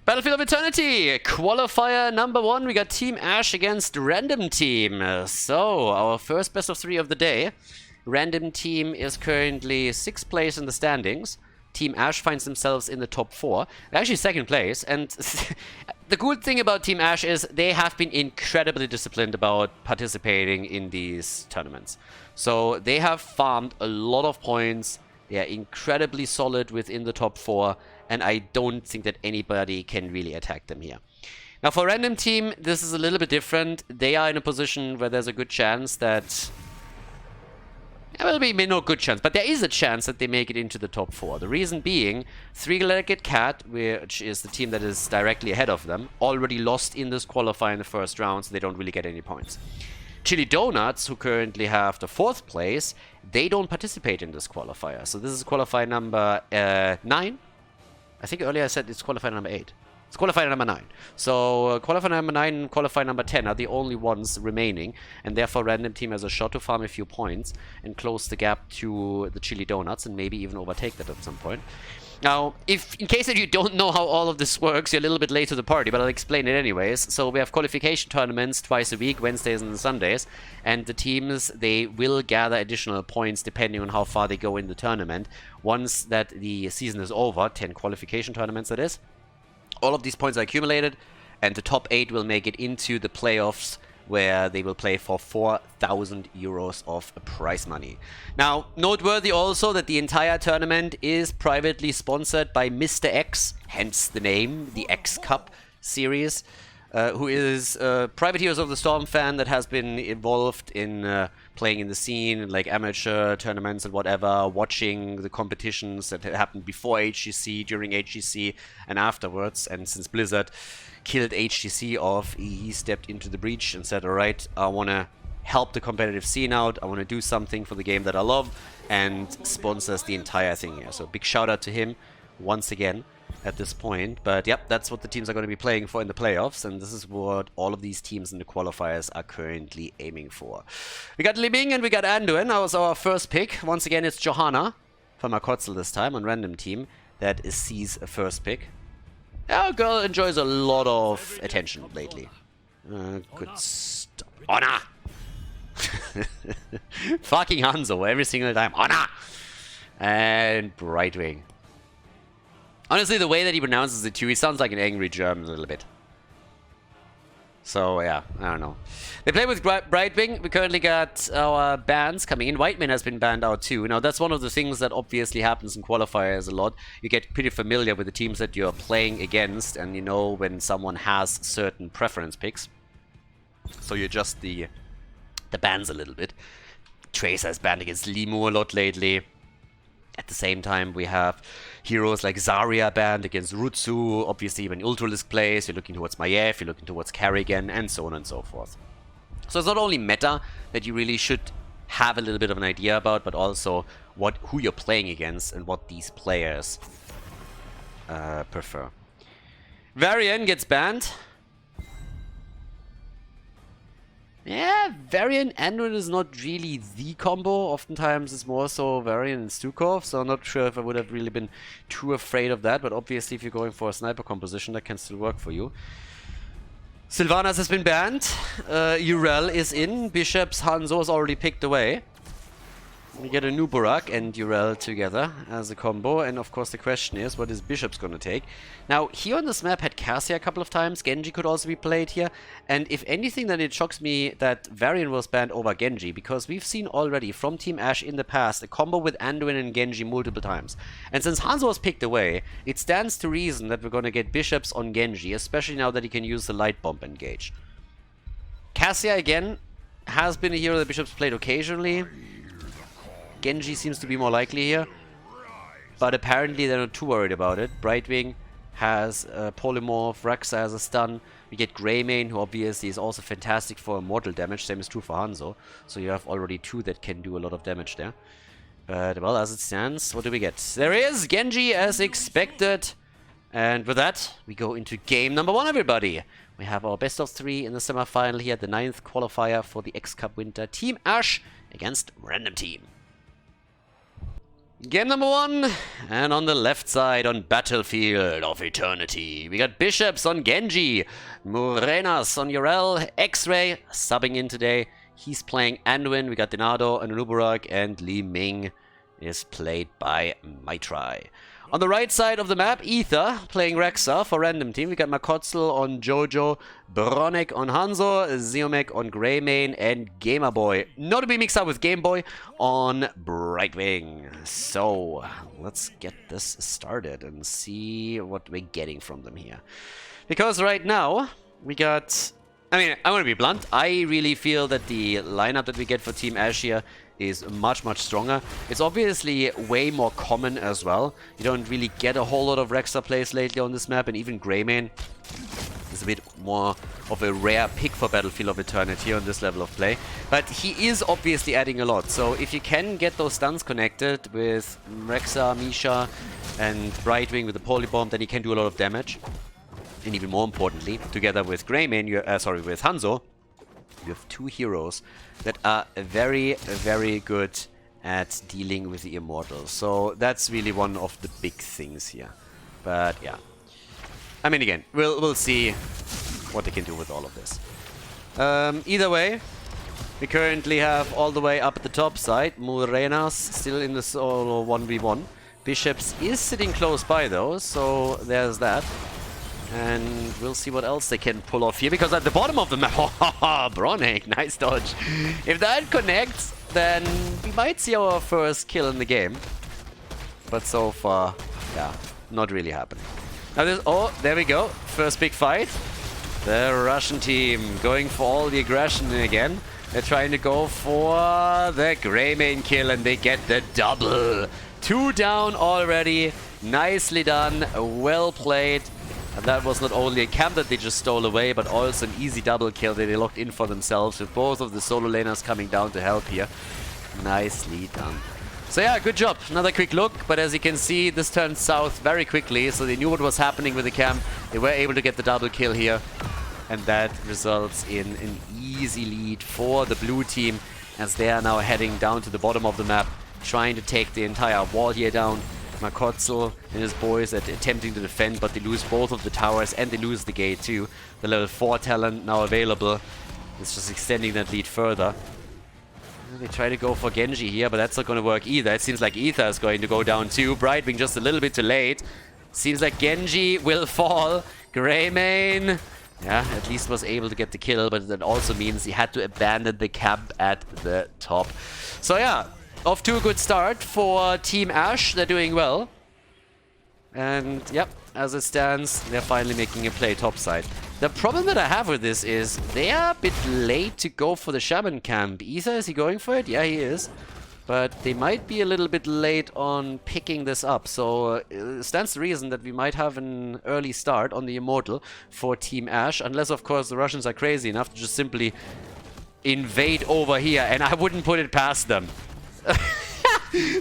Battlefield of Eternity, qualifier number 1. We got Team Ash against Random Team. So, our first best of 3 of the day. Random Team is currently 6th place in the standings. Team Ash finds themselves in the top 4. They're actually 2nd place. And the good thing about Team Ash is they have been incredibly disciplined about participating in these tournaments. So, they have farmed a lot of points. They are incredibly solid within the top 4. And I don't think that anybody can really attack them here. Now for Random Team, this is a little bit different. They are in a position where there's a good chance that... Well, maybe no good chance, but there is a chance that they make it into the top 4. The reason being, Three-Legged Cat, which is the team that is directly ahead of them, already lost in this qualifier in the first round, so they don't really get any points. Chili Donuts, who currently have the 4th place, they don't participate in this qualifier. So this is qualifier number 9. I think earlier I said it's qualifier number 8. It's qualifier number 9. So qualifier number 9 and qualifier number 10 are the only ones remaining. And therefore Random Team has a shot to farm a few points and close the gap to the Chili Donuts and maybe even overtake that at some point. Now, in case that you don't know how all of this works, you're a little bit late to the party, but I'll explain it anyways. So we have qualification tournaments twice a week, Wednesdays and Sundays, and the teams, they will gather additional points depending on how far they go in the tournament. Once that the season is over, 10 qualification tournaments that is, all of these points are accumulated, and the top 8 will make it into the playoffs, where they will play for 4,000 euros of prize money. Now, noteworthy also that the entire tournament is privately sponsored by Mr. X, hence the name, the X Cup series, who is a Private Heroes of the Storm fan that has been involved in playing in the scene, like amateur tournaments and whatever, watching the competitions that happened before HGC, during HGC, and afterwards. And since Blizzard killed HGC off, he stepped into the breach and said, alright, I want to help the competitive scene out, I want to do something for the game that I love, and sponsors the entire thing here. So big shout out to him once again at this point. But yep, that's what the teams are going to be playing for in the playoffs, and this is what all of these teams in the qualifiers are currently aiming for. We got Li Ming and we got Anduin. That was our first pick. Once again, it's Johanna from Akotzel this time on Random Team. That is C's first pick. Our girl enjoys a lot of attention lately. Good stuff. Honor! Fucking Hanzo every single time. Honor! And Brightwing. Honestly, the way that he pronounces it too, he sounds like an angry German a little bit. So, yeah, I don't know. They play with Brightwing. We currently got our bans coming in. Whiteman has been banned out too. Now, that's one of the things that obviously happens in qualifiers a lot. You get pretty familiar with the teams that you're playing against, and you know when someone has certain preference picks. So you adjust the bans a little bit. Tracer has banned against Limu a lot lately. At the same time, we have heroes like Zarya banned against Rutsu. Obviously, when Ultralisk plays, you're looking towards Maiev, you're looking towards Kerrigan, and so on and so forth. So it's not only meta that you really should have a little bit of an idea about, but also who you're playing against and what these players prefer. Varian gets banned. Yeah, Varian Anduin is not really the combo. Oftentimes it's more so Varian and Stukov, so I'm not sure if I would have really been too afraid of that, but obviously if you're going for a sniper composition, that can still work for you. Sylvanas has been banned. Urel is in. Bishop's Hanzo is already picked away. We get a Nuburak and Urel together as a combo, and of course the question is, what is Bishop's gonna take? Now, here on this map had Cassia a couple of times, Genji could also be played here, and if anything then it shocks me that Varian was banned over Genji, because we've seen already from Team Ash in the past a combo with Anduin and Genji multiple times. And since Hanzo was picked away, it stands to reason that we're gonna get Bishops on Genji, especially now that he can use the Light Bomb engage. Cassia, again, has been a hero that Bishop's played occasionally. Genji seems to be more likely here, but apparently they're not too worried about it. Brightwing has Polymorph, Raxa has a stun. We get Greymane, who obviously is also fantastic for mortal damage, same is true for Hanzo. So you have already 2 that can do a lot of damage there. But, well, as it stands, what do we get? There is Genji as expected. And with that, we go into game number 1, everybody. We have our best of 3 in the semifinal here, the 9th qualifier for the X Cup Winter. Team Ash against Random Team. Game number 1, and on the left side on Battlefield of Eternity, we got Bishops on Genji, Murenas on Urel, X-Ray subbing in today. He's playing Anduin, we got Denado and Nuburak, and Li Ming is played by Maitrai. On the right side of the map, Ether playing Rexa for Random Team. We got Makotzel on Jojo, Bronek on Hanzo, Ziomek on Greymane, and Gamerboy, not to be mixed up with Gameboy, on Brightwing. So, let's get this started and see what we're getting from them here. Because right now, we got... I mean, I want to be blunt. I really feel that the lineup that we get for Team Ash here is much, much stronger. It's obviously way more common as well. You don't really get a whole lot of Rexa plays lately on this map, and even Greymane is a bit more of a rare pick for Battlefield of Eternity on this level of play. But he is obviously adding a lot. So if you can get those stuns connected with Rexa, Misha, and Brightwing with the Polybomb, then he can do a lot of damage. And even more importantly, together with Greymane, with Hanzo, you have two heroes that are very, very good at dealing with the Immortals. So that's really one of the big things here. But yeah, I mean, again, we'll see what they can do with all of this. Either way, we currently have all the way up at the top side Murenas still in the solo 1v1. Bishops is sitting close by though, so there's that. And we'll see what else they can pull off here, because at the bottom of the map, Bronek, nice dodge. If that connects, then we might see our first kill in the game. But so far, yeah, not really happening. Now this, oh, there we go, first big fight. The Russian team going for all the aggression again. They're trying to go for the Greymane kill, and they get the double. 2 down already, nicely done, well played. And that was not only a camp that they just stole away, but also an easy double kill that they locked in for themselves, with both of the solo laners coming down to help here. Nicely done. So yeah, good job. Another quick look, but as you can see, this turned south very quickly, so they knew what was happening with the camp. They were able to get the double kill here, and that results in an easy lead for the blue team, as they are now heading down to the bottom of the map, trying to take the entire wall here down. Makotzel and his boys are attempting to defend, but they lose both of the towers and they lose the gate too. The level 4 talent now available is just extending that lead further. They try to go for Genji here, but that's not going to work either. It seems like Ether is going to go down too. Brightwing just a little bit too late. Seems like Genji will fall. Greymane, yeah, at least was able to get the kill, but that also means he had to abandon the camp at the top. So yeah, off to a good start for Team Ash. They're doing well. And yep, as it stands, they're finally making a play topside. The problem that I have with this is they are a bit late to go for the Shaman camp. Ether, is he going for it? Yeah, he is. But they might be a little bit late on picking this up. So stands the reason that we might have an early start on the Immortal for Team Ash. Unless, of course, the Russians are crazy enough to just simply invade over here. And I wouldn't put it past them.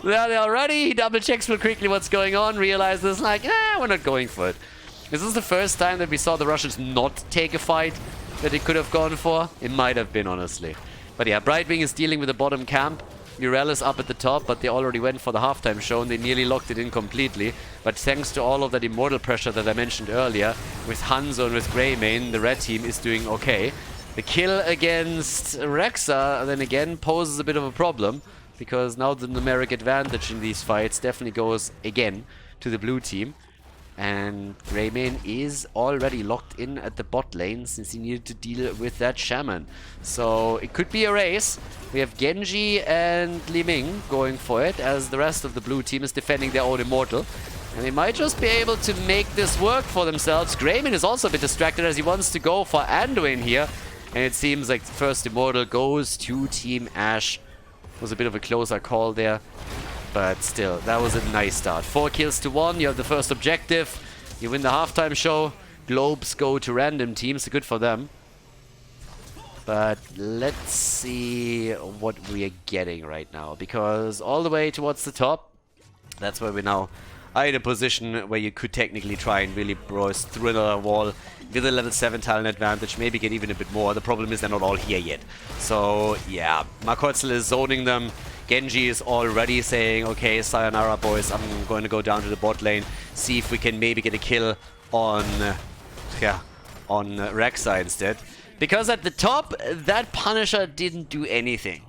They're already, he double checks real quickly what's going on, realizes like, we're not going for it. Is this the first time that we saw the Russians not take a fight that they could have gone for? It might have been, honestly. But yeah, Brightwing is dealing with the bottom camp. Urel is up at the top, but they already went for the halftime show and they nearly locked it in completely. But thanks to all of that Immortal pressure that I mentioned earlier, with Hanzo and with Greymane, the red team is doing okay. The kill against Rexa, then again, poses a bit of a problem, because now the numeric advantage in these fights definitely goes again to the blue team. And Greymane is already locked in at the bot lane since he needed to deal with that Shaman. So it could be a race. We have Genji and Li Ming going for it, as the rest of the blue team is defending their own Immortal. And they might just be able to make this work for themselves. Greymane is also a bit distracted as he wants to go for Anduin here. And it seems like the first Immortal goes to Team Ash. Was a bit of a closer call there. But still, that was a nice start. 4 kills to 1. You have the first objective. You win the halftime show. Globes go to random teams. Good for them. But let's see what we are getting right now. Because all the way towards the top, that's where we now are in a position where you could technically try and really burst through another wall with a level 7 talent advantage. Maybe get even a bit more. The problem is they're not all here yet. So yeah, Makotzel is zoning them. Genji is already saying, okay, sayonara boys, I'm going to go down to the bot lane, see if we can maybe get a kill on, on Rek'Sai instead. Because at the top, that Punisher didn't do anything.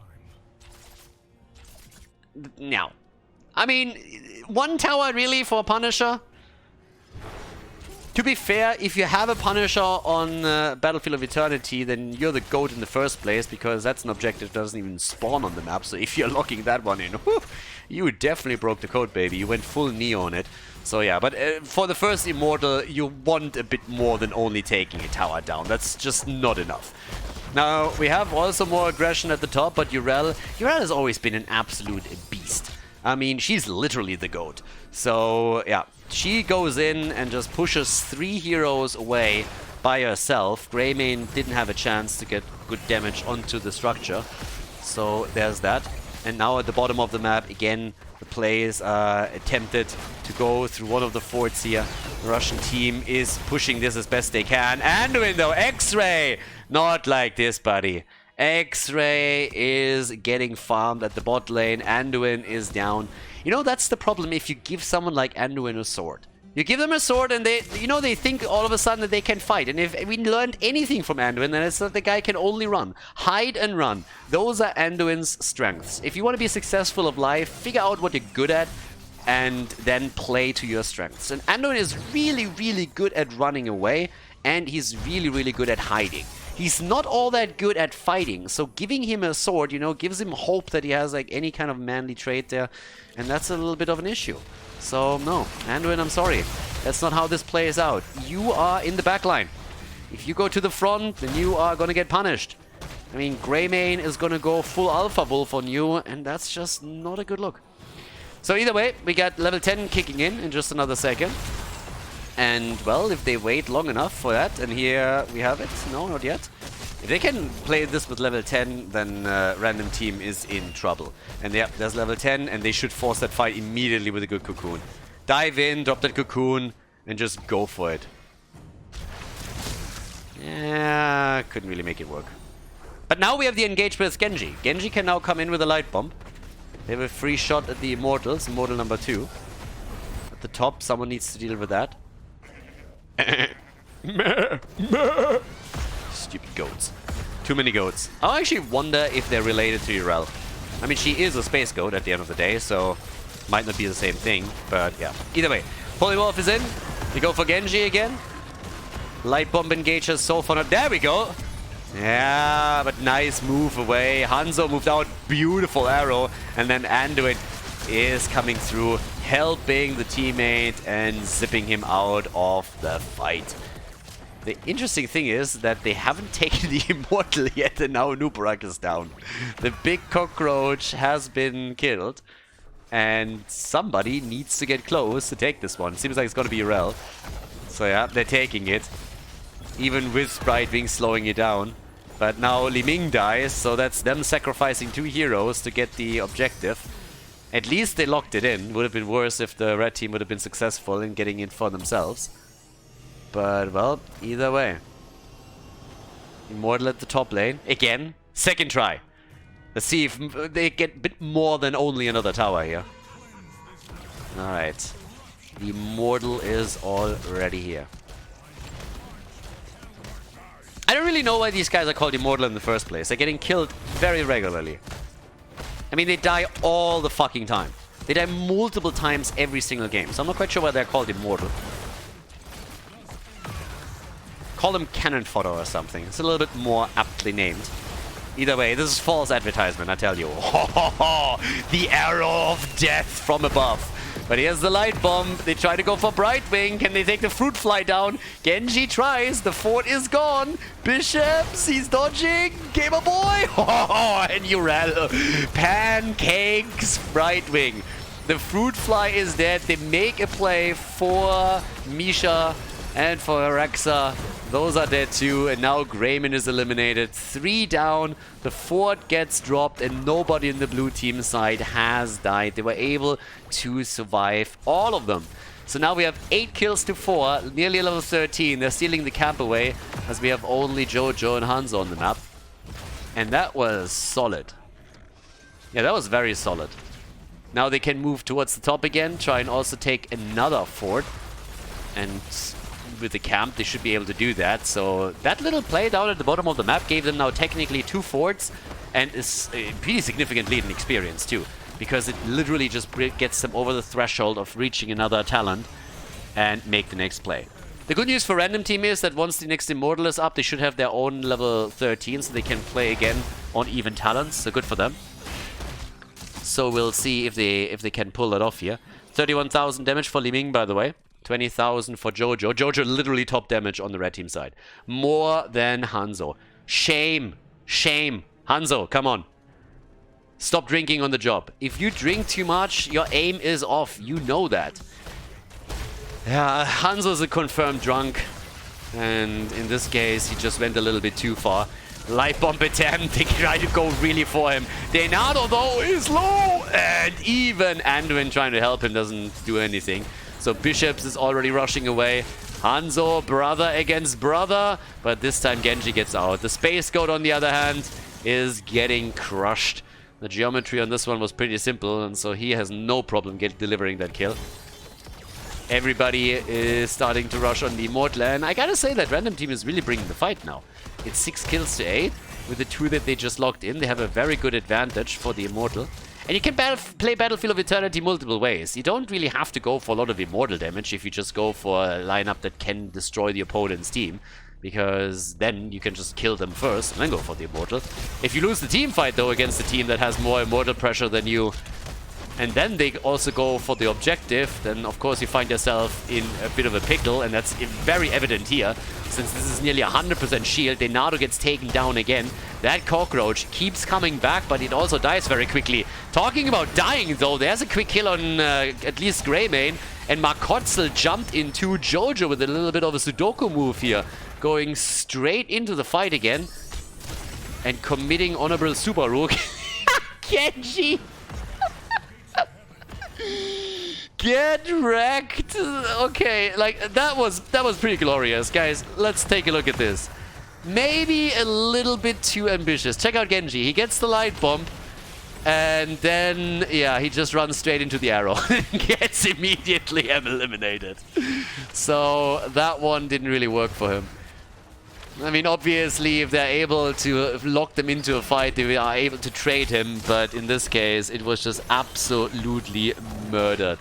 Now, I mean, one tower really for a Punisher? To be fair, if you have a Punisher on Battlefield of Eternity, then you're the GOAT in the first place, because that's an objective that doesn't even spawn on the map. So if you're locking that one in, whew, you definitely broke the code, baby. You went full Neo on it. So yeah, but for the first Immortal, you want a bit more than only taking a tower down. That's just not enough. Now, we have also more aggression at the top, but Yrel has always been an absolute beast. I mean, she's literally the GOAT. So, yeah, she goes in and just pushes 3 heroes away by herself. Greymane didn't have a chance to get good damage onto the structure. So, there's that. And now at the bottom of the map, again, the players are attempted to go through one of the forts here. The Russian team is pushing this as best they can. Anduin, though, X-Ray! Not like this, buddy. X-Ray is getting farmed at the bot lane. Anduin is down. You know, that's the problem if you give someone like Anduin a sword. You give them a sword and they think all of a sudden that they can fight. And if we learned anything from Anduin, then it's that the guy can only run. Hide and run. Those are Anduin's strengths. If you want to be successful of life, figure out what you're good at and then play to your strengths. And Anduin is really, really good at running away, and he's really, really good at hiding. He's not all that good at fighting, so giving him a sword, you know, gives him hope that he has like any kind of manly trait there, and that's a little bit of an issue. So, no, Anduin, I'm sorry. That's not how this plays out. You are in the backline. If you go to the front, then you are gonna get punished. I mean, Greymane is gonna go full Alpha Wolf on you, and that's just not a good look. So either way, we got level 10 kicking in just another second. And, well, if they wait long enough for that, and here we have it. No, not yet. If they can play this with level 10, then Random Team is in trouble. And yeah, there's level 10, and they should force that fight immediately with a good cocoon. Dive in, drop that cocoon, and just go for it. Yeah, couldn't really make it work. But now we have the engagement with Genji. Genji can now come in with a light bomb. They have a free shot at the Immortals, Immortal number 2. At the top, someone needs to deal with that. Stupid goats. Too many goats. I actually wonder if they're related to Yrel. I mean, she is a space goat at the end of the day, so might not be the same thing, but yeah. Either way, Polymorph is in. We go for Genji again. Light bomb engages so far. There we go. Yeah, but nice move away. Hanzo moved out. Beautiful arrow. And then Anduin is coming through, helping the teammate and zipping him out of the fight. The interesting thing is that they haven't taken the Immortal yet, and now Nubarak is down. The big cockroach has been killed, and somebody needs to get close to take this one. Seems like it's gonna be Yrel. So yeah, they're taking it. Even with Brightwing slowing it down. But now Li Ming dies, so that's them sacrificing 2 heroes to get the objective. At least they locked it in. Would have been worse if the red team would have been successful in getting it for themselves. But, well, either way. Immortal at the top lane. Again, second try. Let's see if they get a bit more than only another tower here. Alright. The Immortal is already here. I don't really know why these guys are called Immortal in the first place. They're getting killed very regularly. I mean, they die all the fucking time. They die multiple times every single game. So I'm not quite sure why they're called Immortal. Call them cannon fodder or something. It's a little bit more aptly named. Either way, this is false advertisement, I tell you. The arrow of death from above. But here's the light bomb. They try to go for Brightwing. Can they take the fruit fly down? Genji tries. The fort is gone. Bishops, he's dodging. Gamer boy. And Yrel. Pancakes Brightwing. The fruit fly is dead. They make a play for Misha and for Alexa. Those are dead too, and now Greymane is eliminated. 3 down, the fort gets dropped, and nobody in the blue team side has died. They were able to survive, all of them. So now we have 8 kills to 4, nearly level 13. They're stealing the camp away, as we have only Jojo and Hanzo on the map. And that was solid. Yeah, that was very solid. Now they can move towards the top again, try and also take another fort. And with the camp, they should be able to do that. So that little play down at the bottom of the map gave them now technically 2 forts and is a pretty significant lead in experience too. Because it literally just gets them over the threshold of reaching another talent and make the next play. The good news for Random Team is that once the next Immortal is up, they should have their own level 13, so they can play again on even talents, so good for them. So we'll see if they can pull that off here. 31,000 damage for Li Ming, by the way. 20,000 for Jojo. Jojo literally top damage on the red team side. More than Hanzo. Shame. Shame. Hanzo, come on. Stop drinking on the job. If you drink too much, your aim is off. You know that. Yeah, Hanzo's a confirmed drunk. And in this case, he just went a little bit too far. Light bomb attempt. They try to go really for him. Denado, though, is low. And even Anduin trying to help him doesn't do anything. So Bishops is already rushing away. Hanzo, brother against brother. But this time Genji gets out. The Space Goat, on the other hand, is getting crushed. The geometry on this one was pretty simple, and so he has no problem delivering that kill. Everybody is starting to rush on the Immortal, and I gotta say that Random Team is really bringing the fight now. It's 6 kills to 8. With the 2 that they just locked in, they have a very good advantage for the Immortal. And you can play Battlefield of Eternity multiple ways. You don't really have to go for a lot of Immortal damage if you just go for a lineup that can destroy the opponent's team. Because then you can just kill them first and then go for the Immortal. If you lose the team fight, though, against a team that has more Immortal pressure than you, and then they also go for the objective, then of course you find yourself in a bit of a pickle, and that's very evident here. Since this is nearly 100% shield, Denado gets taken down again. That cockroach keeps coming back, but it also dies very quickly. Talking about dying, though, there's a quick kill on at least Greymane, and Markotzel jumped into Jojo with a little bit of a Sudoku move here, going straight into the fight again, and committing honorable Subaru. Genji! Get wrecked! Okay, like, that was pretty glorious. Guys, let's take a look at this. Maybe a little bit too ambitious. Check out Genji. He gets the light bomb, and then, yeah, he just runs straight into the arrow and gets immediately eliminated. So, that one didn't really work for him. I mean, obviously, if they're able to lock them into a fight, they are able to trade him, but in this case, it was just absolutely murdered.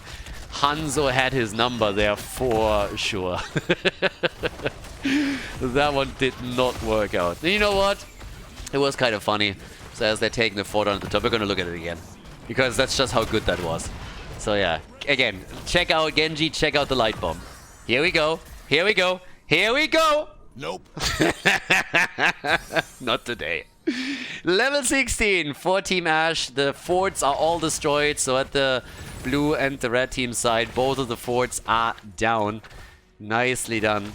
Hanzo had his number there for sure. That one did not work out. And you know what? It was kind of funny. So as they're taking the fort on the top, we're going to look at it again. Because that's just how good that was. So yeah, again, check out Genji, check out the light bomb. Here we go, here we go, here we go! Nope. Not today. Level 16 for Team Ash. The forts are all destroyed. So at the blue and the red team side, both of the forts are down. Nicely done.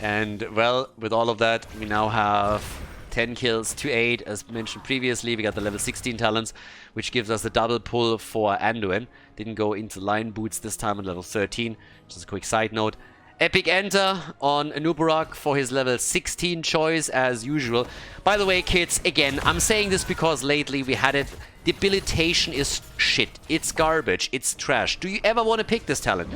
And well, with all of that, we now have 10 kills to 8. As mentioned previously, we got the level 16 talents, which gives us a double pull for Anduin. Didn't go into line boots this time at level 13. Just a quick side note. Epic enter on Anubarak for his level 16 choice as usual. By the way, kids, again, I'm saying this because lately we had it. Debilitation is shit. It's garbage. It's trash. Do you ever want to pick this talent?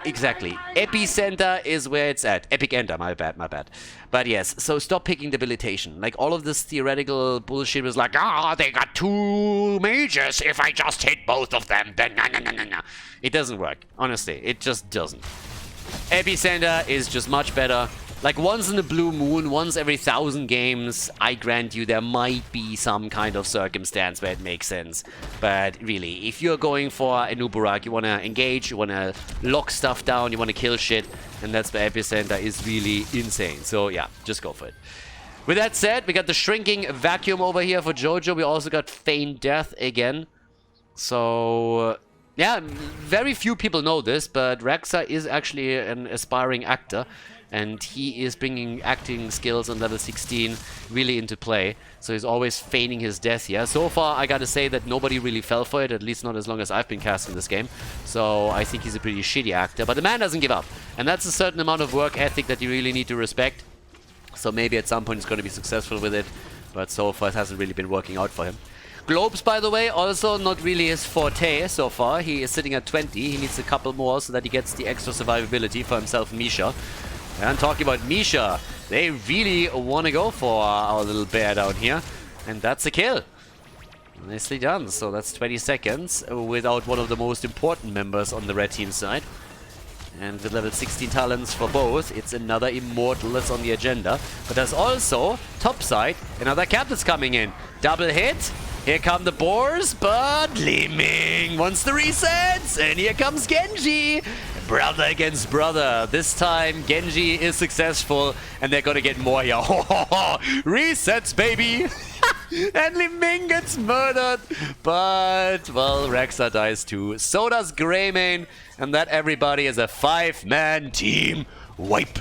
Exactly. Epicenter is where it's at. Epic enter, my bad, my bad. But yes, so stop picking debilitation. Like, all of this theoretical bullshit was like, ah, they got 2 mages. If I just hit both of them, then no. It doesn't work. Honestly, it just doesn't. Epicenter is just much better. Like, once in a blue moon, once every 1,000 games, I grant you there might be some kind of circumstance where it makes sense. But really, if you're going for Anubarak, you want to engage, you want to lock stuff down, you want to kill shit, and that's where Epicenter is really insane. So yeah, just go for it. With that said, we got the shrinking vacuum over here for Jojo. We also got feigned death again. So yeah, very few people know this, but Rexa is actually an aspiring actor. And he is bringing acting skills on level 16 really into play. So he's always feigning his death here. So far, I gotta say that nobody really fell for it, at least not as long as I've been casting this game. So I think he's a pretty shitty actor. But the man doesn't give up. And that's a certain amount of work ethic that you really need to respect. So maybe at some point he's going to be successful with it. But so far it hasn't really been working out for him. Globes, by the way, also not really his forte so far. He is sitting at 20. He needs a couple more so that he gets the extra survivability for himself and Misha. And talking about Misha, they really want to go for our little bear down here. And that's a kill. Nicely done. So that's 20 seconds without one of the most important members on the red team side. And with level 16 talents for both, it's another Immortal that's on the agenda. But there's also, top side, another cap that's coming in. Double hit. Here come the boars, but Li Ming wants the resets. And here comes Genji. Brother against brother. This time, Genji is successful, and they're gonna get more here. Resets, baby! And Li Ming gets murdered. But, well, Rexa dies too. So does Greymane. And that, everybody, is a 5-man team wipe.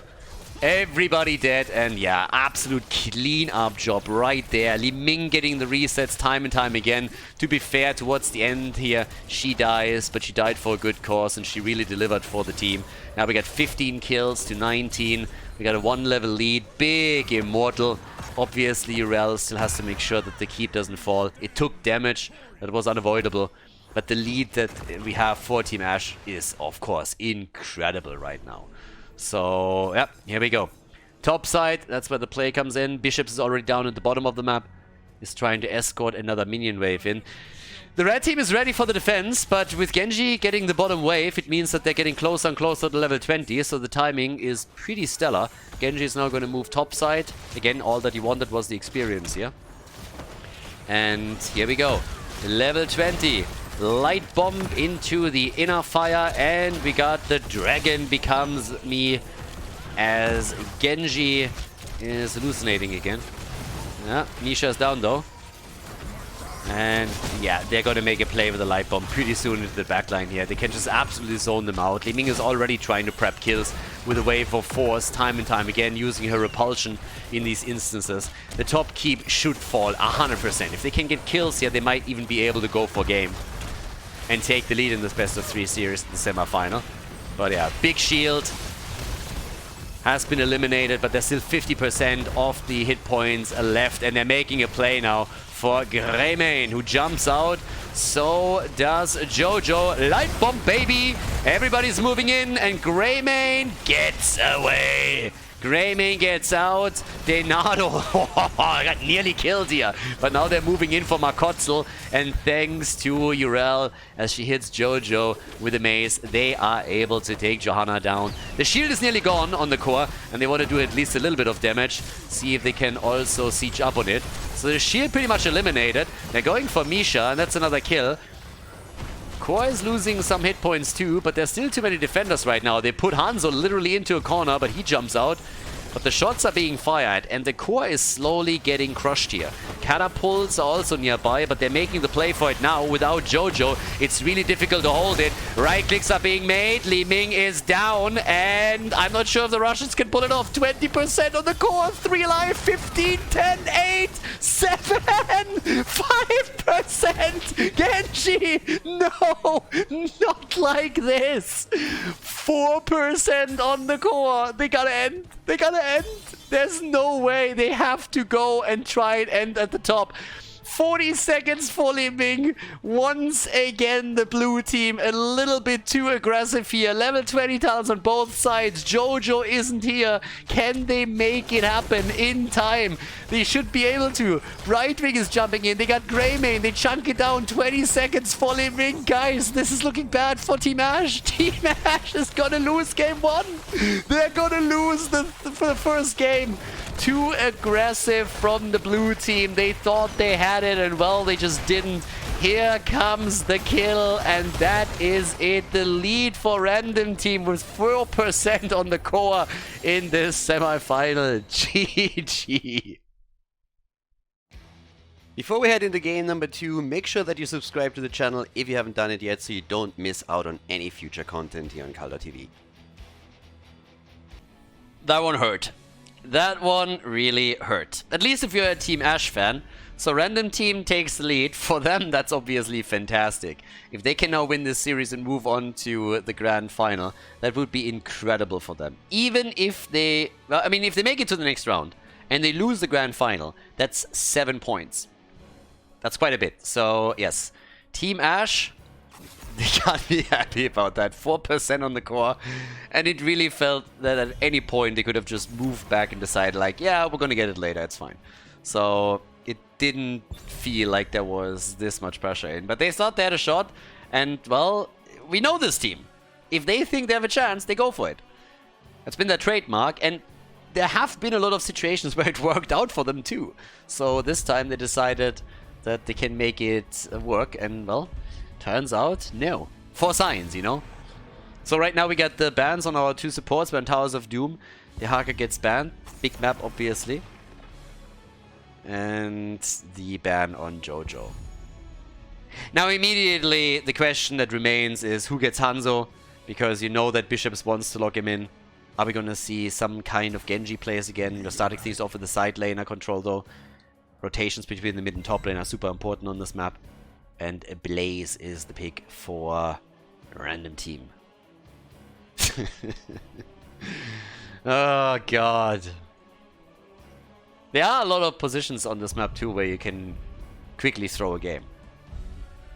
Everybody dead, and yeah, absolute clean-up job right there. Li Ming getting the resets time and time again. To be fair, towards the end here, she dies, but she died for a good cause, and she really delivered for the team. Now we got 15 kills to 19. We got a 1-level lead. Big Immortal. Obviously, Rel still has to make sure that the keep doesn't fall. It took damage. That was unavoidable. But the lead that we have for Team Ash is, of course, incredible right now. So, yeah, here we go. Top side, that's where the play comes in. Bishops is already down at the bottom of the map. Is trying to escort another minion wave in. The red team is ready for the defense, but with Genji getting the bottom wave, it means that they're getting closer and closer to level 20, so the timing is pretty stellar. Genji is now going to move top side. Again, all that he wanted was the experience here. And here we go. Level 20. Light bomb into the inner fire, and we got the dragon becomes me as Genji is hallucinating again. Yeah, Misha is down though. And yeah, they're going to make a play with the light bomb pretty soon into the backline here. They can just absolutely zone them out. Li Ming is already trying to prep kills with a wave of force time and time again, using her repulsion in these instances. The top keep should fall 100%. If they can get kills here, they might even be able to go for game and take the lead in this best of 3 series in the semi-final. But yeah, big shield has been eliminated, but there's still 50% of the hit points left, and they're making a play now for Greymane, who jumps out. So does Jojo. Light bomb, baby! Everybody's moving in, and Greymane gets away. Greymane gets out. Denado got nearly killed here. But now they're moving in for Makotzel. And thanks to Urel, as she hits Jojo with a mace, they are able to take Johanna down. The shield is nearly gone on the core, and they want to do at least a little bit of damage. See if they can also siege up on it. So the shield pretty much eliminated. They're going for Misha, and that's another kill. Core is losing some hit points too, but there's still too many defenders right now. They put Hanzo literally into a corner, but he jumps out. But the shots are being fired, and the core is slowly getting crushed here. Catapults are also nearby, but they're making the play for it now. Without Jojo, it's really difficult to hold it. Right clicks are being made. Li Ming is down, and I'm not sure if the Russians can pull it off. 20% on the core, 3 alive, 15, 10, 8, 7, 5%. Genji, no, not like this. 4% on the core. They gotta end. They gotta end. There's no way. They have to go and try and end at the top. 40 seconds for Li Ming. Once again, the blue team a little bit too aggressive here. Level 20 talents on both sides. Jojo isn't here. Can they make it happen in time? They should be able to. Right wing is jumping in. They got Greymane. They chunk it down. 20 seconds for Li Ming. Guys, this is looking bad for Team Ash. Team Ash is gonna lose game 1. They're gonna lose for the first game. Too aggressive from the blue team. They thought they had it, and well, they just didn't. Here comes the kill, and that is it. The lead for Random Team with 4% on the core in this semi-final. GG. Before we head into game number 2, make sure that you subscribe to the channel if you haven't done it yet, so you don't miss out on any future content here on Khaldor TV. That one hurt. That one really hurt. At least if you're a Team Ash fan. So Random Team takes the lead. For them, that's obviously fantastic. If they can now win this series and move on to the grand final, that would be incredible for them. Even if they... Well, I mean, if they make it to the next round and they lose the grand final, that's 7 points. That's quite a bit. So, yes. Team Ash, they can't be happy about that. 4% on the core. And it really felt that at any point they could have just moved back and decided like, yeah, we're gonna get it later, it's fine. So, it didn't feel like there was this much pressure in. But they thought they had a shot. And, well, we know this team. If they think they have a chance, they go for it. That's been their trademark. And there have been a lot of situations where it worked out for them too. So this time they decided that they can make it work, and well, turns out no. For science, you know. So right now we got the bans on our 2 supports. We're in Towers of Doom. The Haka gets banned. Big map, obviously. And the ban on Jojo. Now immediately the question that remains is who gets Hanzo, because you know that Bishops wants to lock him in. Are we gonna see some kind of Genji plays again? We're starting things off with the side laner control though. Rotations between the mid and top lane are super important on this map. And Blaze is the pick for random team. Oh god. There are a lot of positions on this map too where you can quickly throw a game.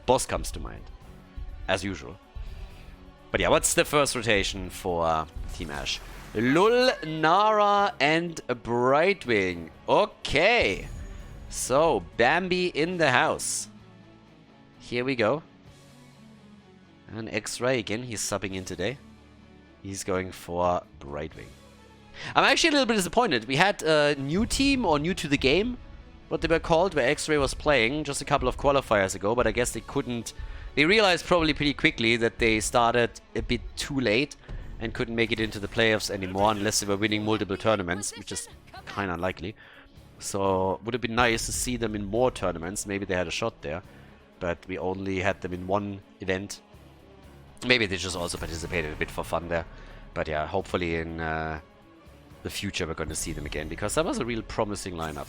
Boss comes to mind, as usual. But yeah, what's the first rotation for Team Ash? Lul, Nara, and Brightwing. Okay. So, Bambi in the house. Here we go. And X-Ray again, he's subbing in today. He's going for Brightwing. I'm actually a little bit disappointed. We had a new team, or new to the game, what they were called, where X-Ray was playing just a couple of qualifiers ago, but I guess they couldn't... They realized probably pretty quickly that they started a bit too late and couldn't make it into the playoffs anymore unless they were winning multiple tournaments, which is kind of unlikely. So, would have been nice to see them in more tournaments. Maybe they had a shot there, but we only had them in one event. Maybe they just also participated a bit for fun there. But yeah, hopefully in the future we're going to see them again, because that was a real promising lineup.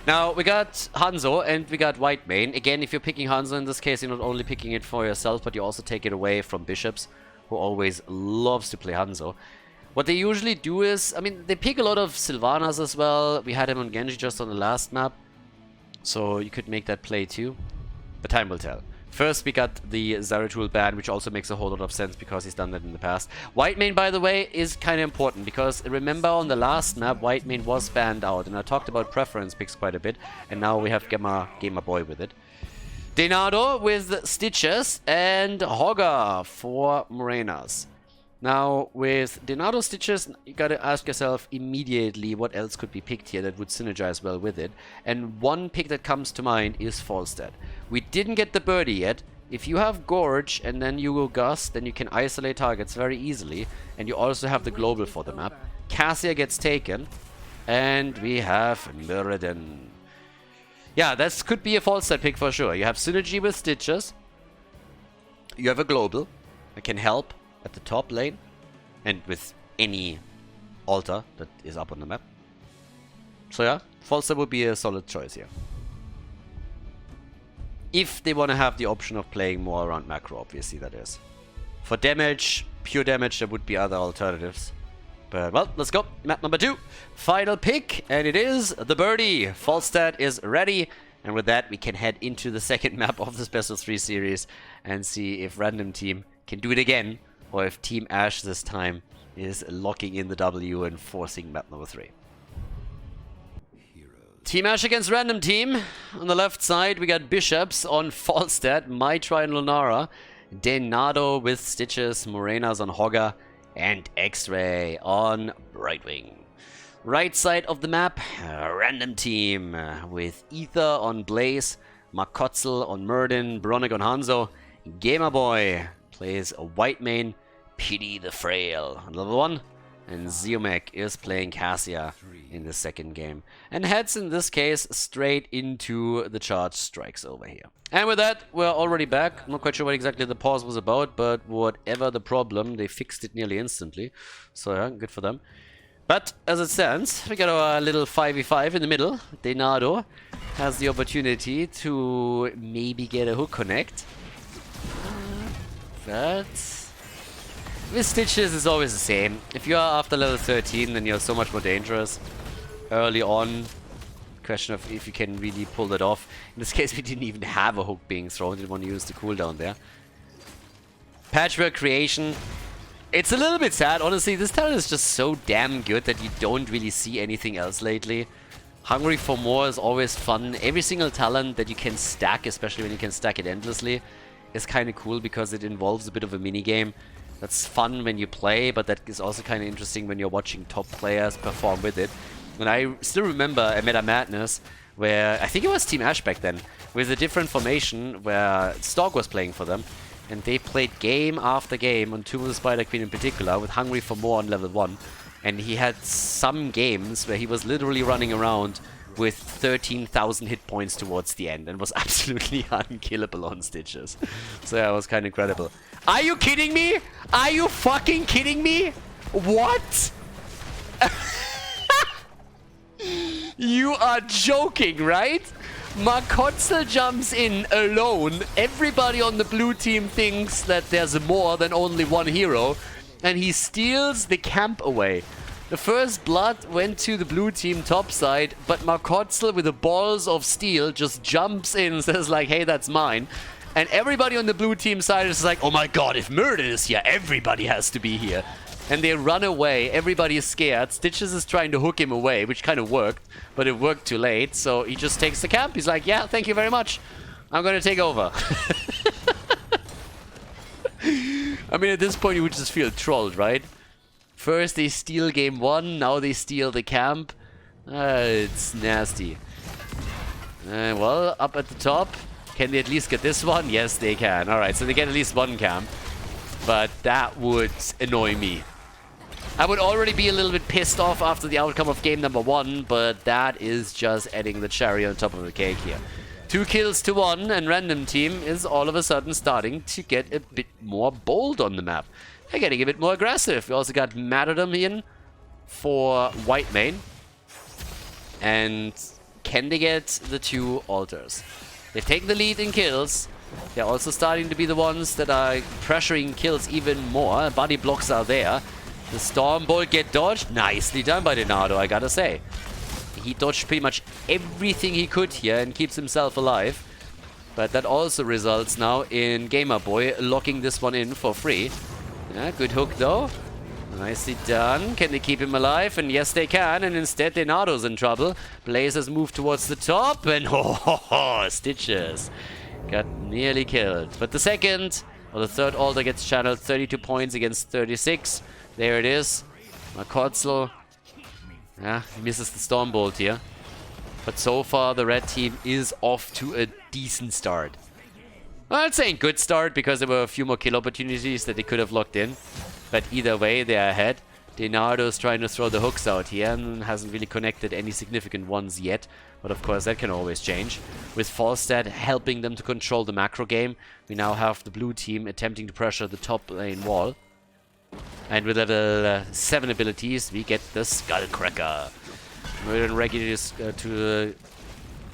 Now, we got Hanzo and we got Whitemane. Again, if you're picking Hanzo in this case, you're not only picking it for yourself, but you also take it away from Bishops, who always loves to play Hanzo. What they usually do is, I mean, they pick a lot of Sylvanas as well. We had him on Genji just on the last map, so you could make that play too. But time will tell. First, we got the Zeratul ban, which also makes a whole lot of sense because he's done that in the past. Whitemane, by the way, is kind of important because remember on the last map, Whitemane was banned out, and I talked about preference picks quite a bit, and now we have Gamer Boy with it. Denado with Stitches and Hogger for Morenas. Now, with Denado Stitches, you gotta ask yourself immediately what else could be picked here that would synergize well with it. And one pick that comes to mind is Falstad. We didn't get the birdie yet. If you have Gorge and then you go Gust, then you can isolate targets very easily. And you also have the global for the map. Cassia gets taken. And we have Mirrodin. Yeah, this could be a Falstad pick for sure. You have synergy with Stitches. You have a global that can help at the top lane and with any altar that is up on the map. So yeah, Falstad would be a solid choice here. If they want to have the option of playing more around macro, obviously that is. For damage, pure damage, there would be other alternatives. But well, let's go. Map number 2. Final pick, and it is the birdie. Falstad is ready. And with that, we can head into the second map of this best of 3 series and see if Random Team can do it again, or if Team Ash this time is locking in the W and forcing map number 3. Team Ash against Random Team. On the left side, we got Bishops on Falstad, Mitra and Lunara, Denado with Stitches, Morenas on Hogger, and X-Ray on Brightwing. Right side of the map, Random Team with Ether on Blaze, Makotzel on Murden, Bronick on Hanzo, Gamerboy plays a Whitemane, Pity the Frail on level 1, and Zeomek is playing Cassia in the second game, and heads in this case straight into the charge strikes over here. And with that, we're already back. I'm not quite sure what exactly the pause was about, but whatever the problem, they fixed it nearly instantly. So yeah, good for them. But as it stands, we got our little 5v5 in the middle. Denado has the opportunity to maybe get a hook connect. But with Stitches, it's always the same. If you are after level 13, then you're so much more dangerous. Early on, Question of if you can really pull that off. In this case, we didn't even have a hook being thrown. Didn't want to use the cooldown there. Patchwork creation. It's a little bit sad, honestly. This talent is just so damn good that you don't really see anything else lately. Hungry for more is always fun. Every single talent that you can stack, especially when you can stack it endlessly, is kind of cool because it involves a bit of a mini game. That's fun when you play, but that is also kind of interesting when you're watching top players perform with it. And I still remember a Meta Madness where, I think it was Team Ash back then, with a different formation where Stork was playing for them. And they played game after game on Tomb of the Spider Queen in particular, with Hungry for More on level 1. And he had some games where he was literally running around with 13,000 hit points towards the end and was absolutely unkillable on Stitches. So yeah, it was kind of incredible. Are you kidding me? Are you fucking kidding me? What? You are joking, right? Markotzel jumps in alone. Everybody on the blue team thinks that there's more than only one hero. And he steals the camp away. The first blood went to the blue team top side, but Markotzel with the balls of steel just jumps in and says like, hey, that's mine. And everybody on the blue team side is like, oh my god, if Murder is here, everybody has to be here. And they run away. Everybody is scared. Stitches is trying to hook him away, which kind of worked, but it worked too late. So he just takes the camp. He's like, yeah, thank you very much. I'm going to take over. I mean, at this point, you would just feel trolled, right? First, they steal game 1. Now they steal the camp. It's nasty. Well, up at the top. Can they at least get this one? Yes, they can. Alright, so they get at least one camp. But that would annoy me. I would already be a little bit pissed off after the outcome of game number 1, but that is just adding the cherry on top of the cake here. 2 kills to 1, and Random Team is all of a sudden starting to get a bit more bold on the map. They're getting a bit more aggressive. We also got Martyrdom in for White Main. And can they get the 2 altars? They've taken the lead in kills. They're also starting to be the ones that are pressuring kills even more. Body blocks are there. The Storm Bolt get dodged. Nicely done by Denardo, I gotta say. He dodged pretty much everything he could here and keeps himself alive. But that also results now in Gamer Boy locking this one in for free. Yeah, good hook though. Nicely done. Can they keep him alive? And yes, they can. And instead, Denardo's in trouble. Blaze has moved towards the top. And Stitches got nearly killed. But the second, or the third altar gets channeled. 32 points against 36. There it is. Markotzel. Yeah, he misses the Stormbolt here. But so far, the red team is off to a decent start. Well, I'd say a good start because there were a few more kill opportunities that they could have locked in. But either way, they're ahead. Denardo's trying to throw the hooks out here and hasn't really connected any significant ones yet. But of course, that can always change. With Falstad helping them to control the macro game, we now have the blue team attempting to pressure the top lane wall. And with level 7 abilities, we get the Skullcracker. We're ready to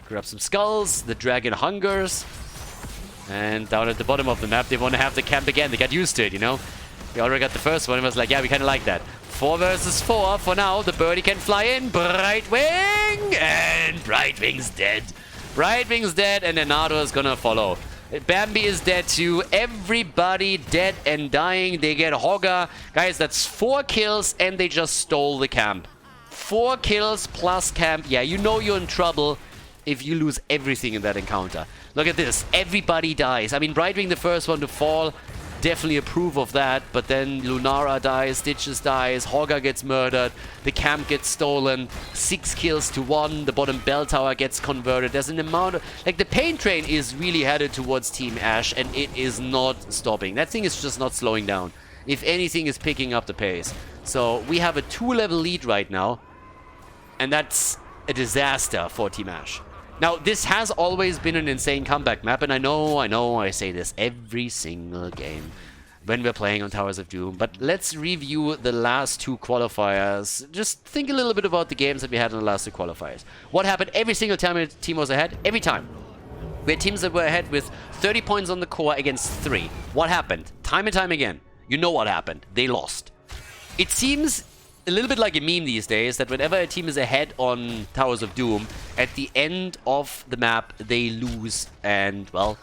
grab some skulls. The dragon hungers. And down at the bottom of the map, they want to have the camp again. They got used to it, you know? We already got the first one. It was like, yeah, we kind of like that. 4 versus 4 for now. The birdie can fly in. Brightwing! And Brightwing's dead. Brightwing's dead, and Denardo is gonna follow. Bambi is dead too. Everybody dead and dying. They get Hogger. Guys, that's 4 kills, and they just stole the camp. 4 kills plus camp. Yeah, you know you're in trouble if you lose everything in that encounter. Look at this. Everybody dies. I mean, Brightwing, the first one to fall. Definitely approve of that, but then Lunara dies, Stitches dies, Hogger gets murdered, the camp gets stolen, 6 kills to 1, the bottom bell tower gets converted. There's an amount of... Like, the pain train is really headed towards Team Ash, and it is not stopping. That thing is just not slowing down. If anything, is picking up the pace. So, we have a 2-level lead right now, and that's a disaster for Team Ash. Now, this has always been an insane comeback map, and I know, I say this every single game when we're playing on Towers of Doom, but let's review the last 2 qualifiers. Just think a little bit about the games that we had in the last 2 qualifiers. What happened every single time a team was ahead? Every time. We had teams that were ahead with 30 points on the core against 3. What happened? Time and time again. You know what happened. They lost. It seems a little bit like a meme these days, that whenever a team is ahead on Towers of Doom, at the end of the map, they lose and, well,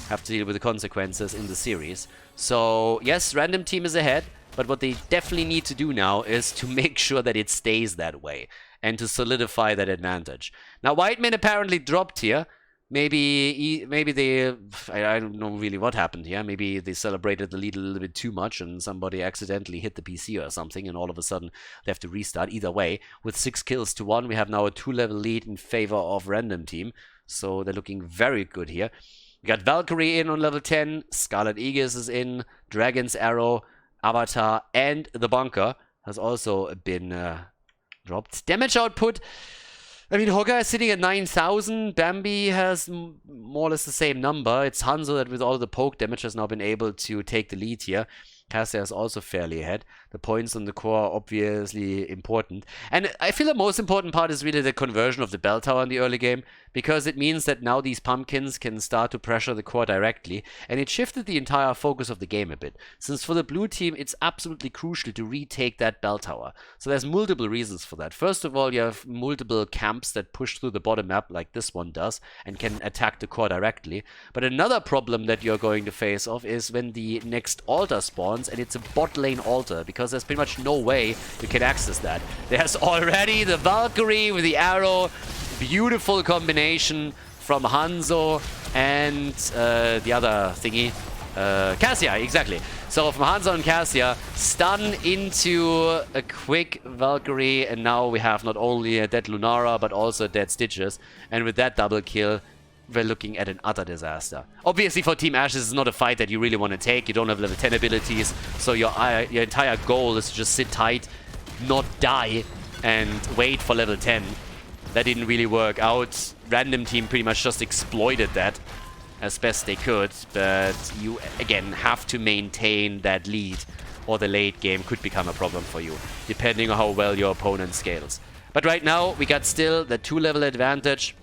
have to deal with the consequences in the series. So, yes, random team is ahead, but what they definitely need to do now is to make sure that it stays that way and to solidify that advantage. Now, Whiteman apparently dropped here. Maybe they, I don't know really what happened here. Maybe they celebrated the lead a little bit too much and somebody accidentally hit the PC or something and all of a sudden they have to restart. Either way, with 6 kills to 1, we have now a 2-level lead in favor of Random Team. So they're looking very good here. We got Valkyrie in on level 10, Scarlet Aegis is in, Dragon's Arrow, Avatar, and the Bunker has also been dropped. Damage output, I mean, Hogga is sitting at 9,000. Bambi has more or less the same number. It's Hanzo that with all the poke damage has now been able to take the lead here. Cassia is also fairly ahead. The points on the core are obviously important. And I feel the most important part is really the conversion of the bell tower in the early game, because it means that now these pumpkins can start to pressure the core directly, and it shifted the entire focus of the game a bit. Since for the blue team, it's absolutely crucial to retake that bell tower. So there's multiple reasons for that. First of all, you have multiple camps that push through the bottom map like this one does and can attack the core directly. But another problem that you're going to face off is when the next altar spawns, and it's a bot lane altar, because there's pretty much no way you can access that. There's already the Valkyrie with the arrow. Beautiful combination from Hanzo and the other thingy. Cassia, exactly. So from Hanzo and Cassia, stun into a quick Valkyrie, and now we have not only a dead Lunara, but also dead Stitches. And with that double kill, we're looking at an utter disaster. Obviously for Team Ash, this is not a fight that you really want to take. You don't have level 10 abilities, so your entire goal is to just sit tight, not die, and wait for level 10. That didn't really work out. Random Team pretty much just exploited that as best they could, but you, again, have to maintain that lead, or the late game could become a problem for you, depending on how well your opponent scales. But right now, we got still the 2-level advantage.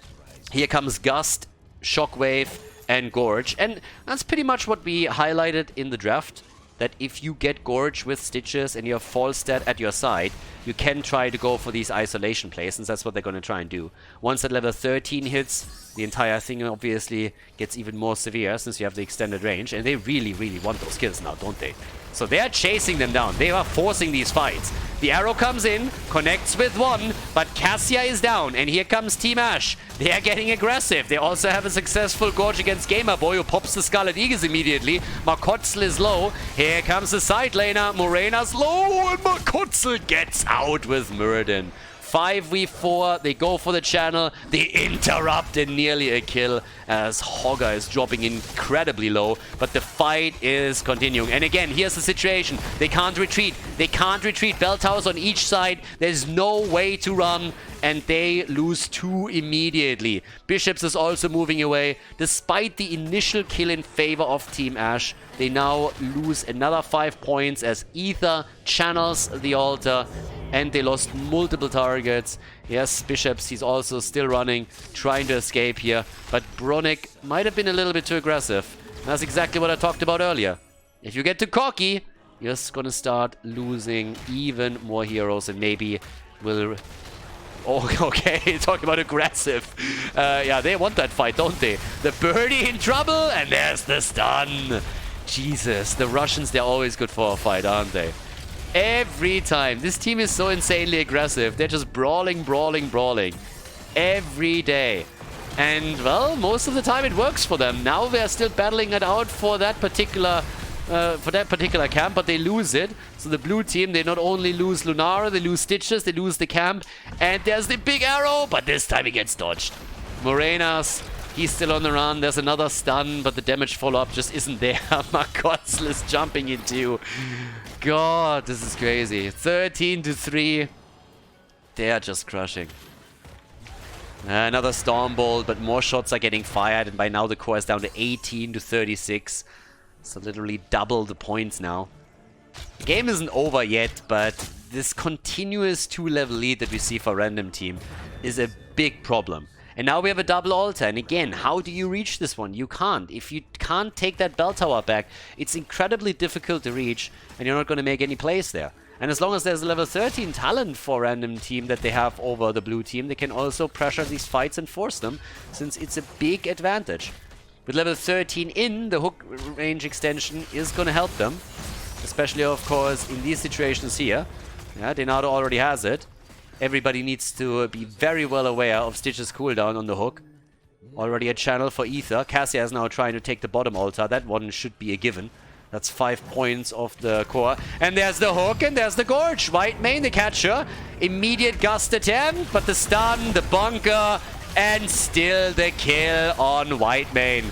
Here comes Gust, Shockwave, and Gorge. And that's pretty much what we highlighted in the draft, that if you get Gorge with Stitches and you have Falstad at your side, you can try to go for these isolation plays, and that's what they're going to try and do. Once that level 13 hits, the entire thing obviously gets even more severe since you have the extended range, and they really, really want those kills now, don't they? So they are chasing them down. They are forcing these fights. The arrow comes in, connects with one, but Cassia is down, and here comes Team Ash. They are getting aggressive. They also have a successful Gorge against Gamerboy, who pops the Scarlet Aegis immediately. Markotzel is low. Here comes the side laner. Morena's low, and Markotzel gets out with Muradin. 5v4, they go for the channel, they interrupt, and nearly a kill as Hogga is dropping incredibly low, but the fight is continuing. And again, here's the situation. They can't retreat. They can't retreat. Bell towers on each side. There's no way to run, and they lose 2 immediately. Bishops is also moving away. Despite the initial kill in favor of Team Ash, they now lose another 5 points as Ether channels the altar, and they lost multiple targets. Yes, Bishops, he's also still running, trying to escape here. But Bronick might have been a little bit too aggressive. That's exactly what I talked about earlier. If you get too cocky, you're just gonna start losing even more heroes, and maybe will... Oh, okay, talking about aggressive. Yeah, they want that fight, don't they? The birdie in trouble, and there's the stun. Jesus, the Russians, they're always good for a fight, aren't they? Every time. This team is so insanely aggressive. They're just brawling, brawling, brawling. Every day. And, well, most of the time it works for them. Now they're still battling it out for that particular camp, but they lose it. So the blue team, they not only lose Lunara, they lose Stitches, they lose the camp. And there's the big arrow, but this time he gets dodged. Morenas, he's still on the run. There's another stun, but the damage follow-up just isn't there. Markotzel is jumping into... God, this is crazy. 13-3. They are just crushing. Another Stormbolt, but more shots are getting fired, and by now the core is down to 18-36. So literally double the points now. The game isn't over yet, but this continuous 2-level lead that we see for Random Team is a big problem. And now we have a double altar, and again, how do you reach this one? You can't. If you can't take that bell tower back, it's incredibly difficult to reach, and you're not going to make any plays there. And as long as there's a level 13 talent for Random Team that they have over the blue team, they can also pressure these fights and force them, since it's a big advantage. With level 13 in, the hook range extension is going to help them. Especially, of course, in these situations here. Yeah, Denado already has it. Everybody needs to be very well aware of Stitch's cooldown on the hook. Already a channel for Ether. Cassia is now trying to take the bottom altar. That one should be a given. That's 5 points of the core. And there's the hook, and there's the gorge. White main, the catcher. Immediate gust attempt, but the stun, the bunker, and still the kill on White main.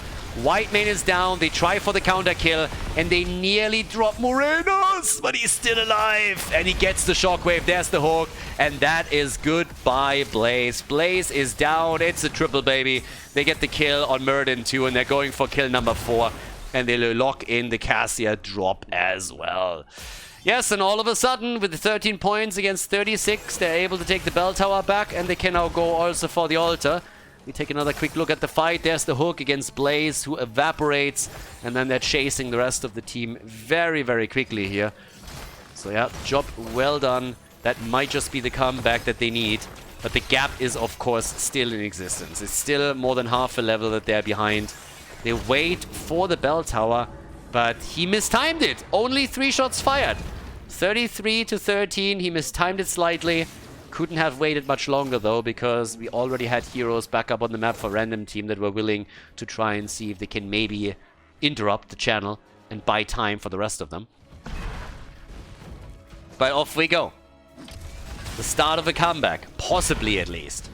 White main is down, they try for the counter kill, and they nearly drop Morenos, but he's still alive, and he gets the shockwave. There's the hook, and that is goodbye Blaze. Blaze is down, it's a triple, baby. They get the kill on Murden too, and they're going for kill number 4, and they lock in the Cassia drop as well. Yes, and all of a sudden, with the 13 points against 36, they're able to take the bell tower back, and they can now go also for the altar. We take another quick look at the fight. There's the hook against Blaze, who evaporates, and then they're chasing the rest of the team very, very quickly here. So yeah, job well done. That might just be the comeback that they need. But the gap is, of course, still in existence. It's still more than half a level that they're behind. They wait for the bell tower, but he mistimed it. Only 3 shots fired. 33 to 13. He mistimed it slightly. Couldn't have waited much longer, though, because we already had heroes back up on the map for Random Team that were willing to try and see if they can maybe interrupt the channel and buy time for the rest of them. But off we go. The start of a comeback. Possibly, at least.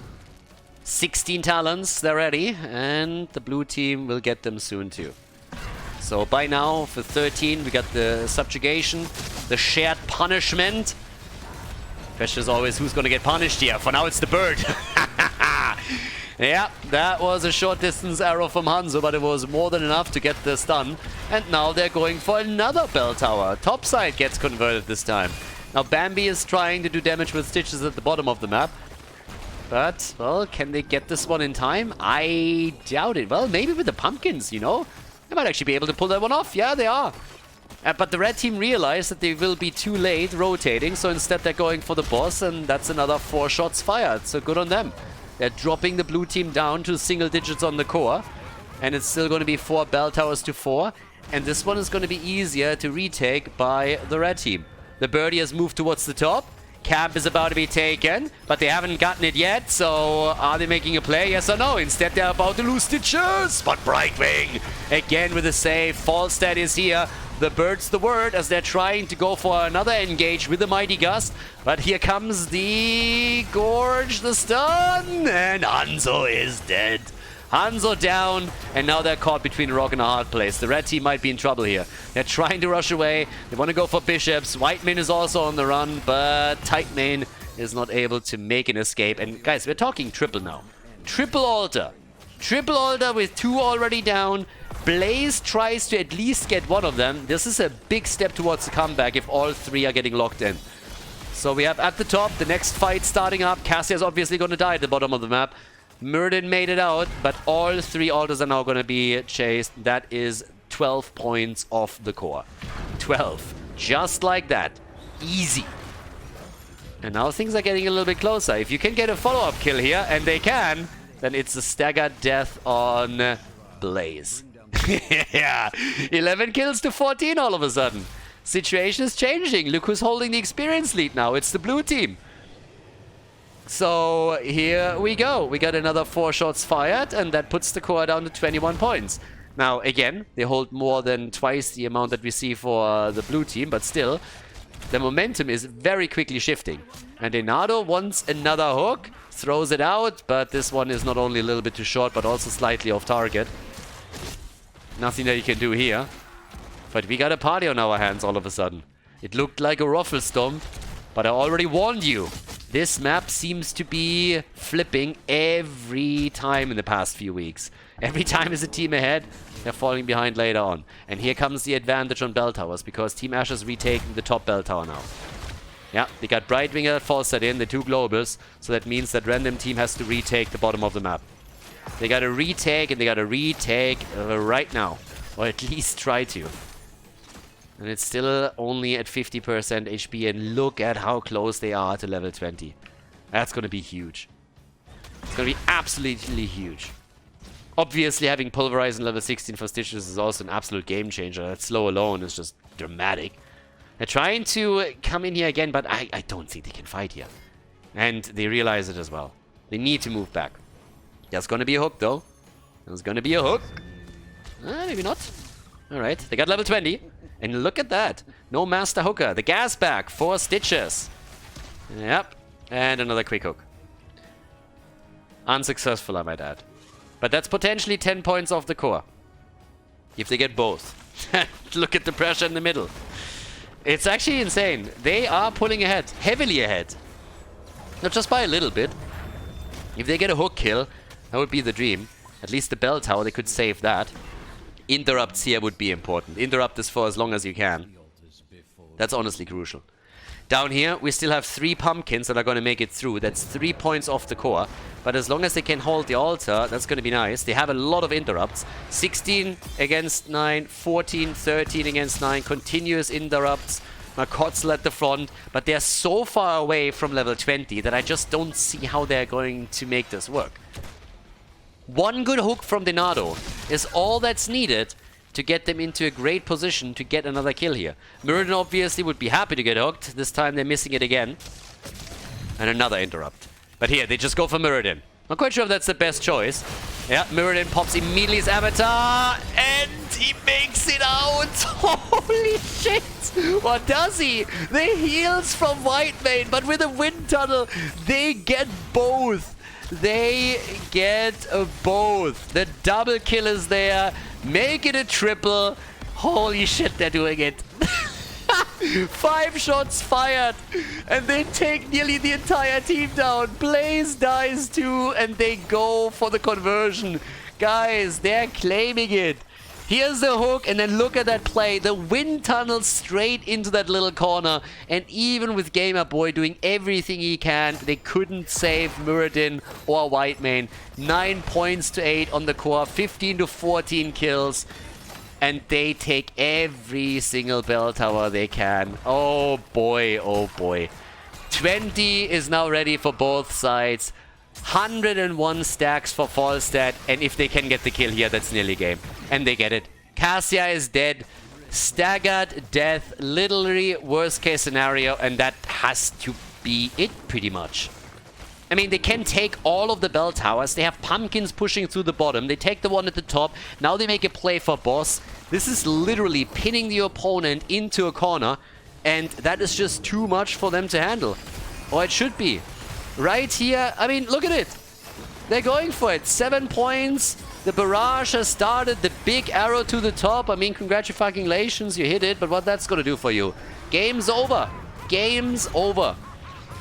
16 talents, they're ready, and the blue team will get them soon too. So by now, for 13, we got the subjugation, the shared punishment. Question is always, who's going to get punished here? For now, it's the bird. Yeah, that was a short distance arrow from Hanzo, but it was more than enough to get the stun. And now they're going for another bell tower. Topside gets converted this time. Now Bambi is trying to do damage with Stitches at the bottom of the map. But, well, can they get this one in time? I doubt it. Well, maybe with the pumpkins, you know? They might actually be able to pull that one off. Yeah, they are. But the red team realized that they will be too late rotating, so instead they're going for the boss, and that's another 4 shots fired. So good on them. They're dropping the blue team down to single digits on the core, and it's still going to be 4 bell towers to 4. And this one is going to be easier to retake by the red team. The birdie has moved towards the top. Camp is about to be taken, but they haven't gotten it yet, so are they making a play? Yes or no? Instead, they're about to lose Stitches, but Brightwing, again with a save. Falstad is here. The bird's the word as they're trying to go for another engage with the Mighty Gust, but here comes the Gorge, the stun, and Hanzo is dead. Hanzo down, and now they're caught between a rock and a hard place. The red team might be in trouble here. They're trying to rush away. They want to go for bishops. White main is also on the run, but tight main is not able to make an escape. And guys, we're talking triple now. Triple altar. Triple altar with 2 already down. Blaze tries to at least get one of them. This is a big step towards the comeback if all 3 are getting locked in. So we have at the top the next fight starting up. Cassia's obviously going to die at the bottom of the map. Murden made it out, but all 3 altars are now going to be chased. That is 12 points off the core. 12. Just like that. Easy. And now things are getting a little bit closer. If you can get a follow-up kill here, and they can, then it's a staggered death on Blaze. Yeah. 11 kills to 14 all of a sudden. Situation is changing. Look who's holding the experience lead now. It's the blue team. So here we go. We got another 4 shots fired, and that puts the core down to 21 points. Now, again, they hold more than twice the amount that we see for the blue team, but still, the momentum is very quickly shifting. And Denado wants another hook, throws it out, but this one is not only a little bit too short, but also slightly off target. Nothing that you can do here. But we got a party on our hands all of a sudden. It looked like a ruffle stomp, but I already warned you. This map seems to be flipping every time in the past few weeks. Every time is a team ahead, they're falling behind later on. And here comes the advantage on bell towers, because Team Ash is retaking the top bell tower now. Yeah, they got Brightwinger, Falstad in, the 2 globals, so that means that Random Team has to retake the bottom of the map. They gotta retake, and they gotta retake right now. Or at least try to. And it's still only at 50% HP, and look at how close they are to level 20. That's going to be huge. It's going to be absolutely huge. Obviously, having Pulverize in level 16 for Stitches is also an absolute game changer. That slow alone is just dramatic. They're trying to come in here again, but I don't think they can fight here. And they realize it as well. They need to move back. There's going to be a hook, though. There's going to be a hook. Maybe not. Alright, they got level 20. And look at that. No Master Hooker. The gas back. 4 Stitches. Yep. And another quick hook. Unsuccessful, I might add. But that's potentially 10 points off the core. If they get both. Look at the pressure in the middle. It's actually insane. They are pulling ahead. Heavily ahead. Not just by a little bit. If they get a hook kill, that would be the dream. At least the bell tower, they could save that. Interrupts here would be important. Interrupt this for as long as you can. That's honestly crucial. Down here, we still have 3 pumpkins that are going to make it through. That's 3 points off the core. But as long as they can hold the altar, that's going to be nice. They have a lot of interrupts. 16 against 9, 14, 13 against 9. Continuous interrupts. Makotzel at the front. But they're so far away from level 20 that I just don't see how they're going to make this work. One good hook from Denado is all that's needed to get them into a great position to get another kill here. Muradin obviously would be happy to get hooked. This time they're missing it again. And another interrupt. But here, they just go for Muradin. Not quite sure if that's the best choice. Yeah, Muradin pops immediately his avatar. And he makes it out. Holy shit. What does he? The heals from Whitemane. But with a wind tunnel, they get both. They get both. The double kill is there. Make it a triple. Holy shit, they're doing it. 5 shots fired. And they take nearly the entire team down. Blaze dies too. And they go for the conversion. Guys, they're claiming it. Here's the hook, and then look at that play. The wind tunnel straight into that little corner. And even with Gamer Boy doing everything he can, they couldn't save Muradin or Whitemane. 9 points to 8 on the core, 15 to 14 kills. And they take every single bell tower they can. Oh boy, oh boy. 20 is now ready for both sides. 101 stacks for Falstad, and if they can get the kill here, that's nearly game. And they get it. Cassia is dead. Staggered death. Literally worst case scenario, and that has to be it pretty much. I mean, they can take all of the bell towers. They have pumpkins pushing through the bottom. They take the one at the top. Now they make a play for boss. This is literally pinning the opponent into a corner, and that is just too much for them to handle. Or it should be. Right here, I mean, look at it. They're going for it. 7 points. The barrage has started. The big arrow to the top. I mean, congratulations, you hit it. But what that's going to do for you? Game's over. Game's over.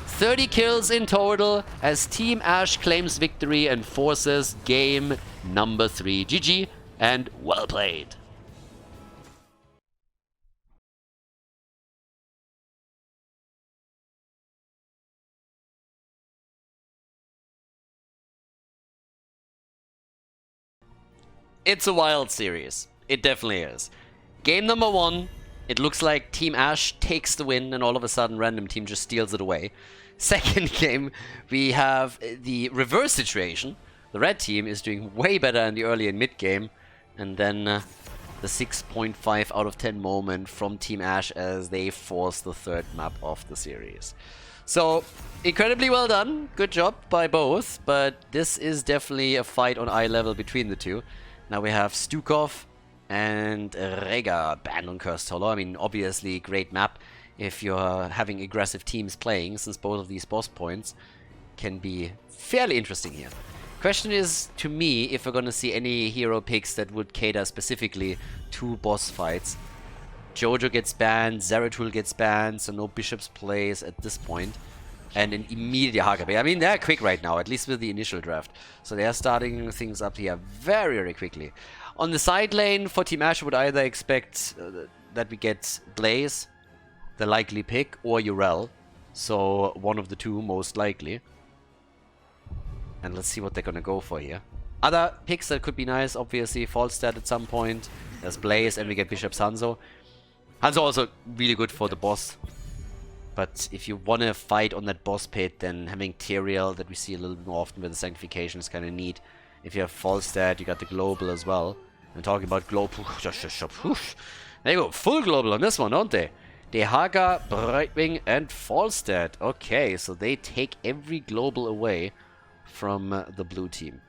30 kills in total as Team Ash claims victory and forces game number 3. GG and well played. It's a wild series. It definitely is. Game number 1, it looks like Team Ash takes the win and all of a sudden random team just steals it away. Second game, we have the reverse situation. The red team is doing way better in the early and mid game. And then the 6.5 out of 10 moment from Team Ash as they force the 3rd map of the series. So, incredibly well done. Good job by both. But this is definitely a fight on eye level between the two. Now we have Stukov and Rega banned on Cursed Hollow. I mean, obviously, great map if you're having aggressive teams playing, since both of these boss points can be fairly interesting here. Question is, to me, if we're going to see any hero picks that would cater specifically to boss fights. Jojo gets banned, Zeratul gets banned, so no Bishop's plays at this point. And an immediate Hakabe. I mean, they're quick right now, at least with the initial draft. So they are starting things up here very, very quickly. On the side lane, for Team Ash, would either expect that we get Blaze, the likely pick, or Urel. So one of the two, most likely. And let's see what they're gonna go for here. Other picks that could be nice, obviously, Falstad at some point. There's Blaze, and we get Bishop Sanzo. Hanzo also really good for the boss. But if you want to fight on that boss pit, then having Tyrael that we see a little bit more often with the Sanctification is kind of neat. If you have Falstad, you got the Global as well. I'm talking about Global. There you go, full Global on this one, don't they? Dehaga, Brightwing, and Falstad. Okay, so they take every Global away from the blue team.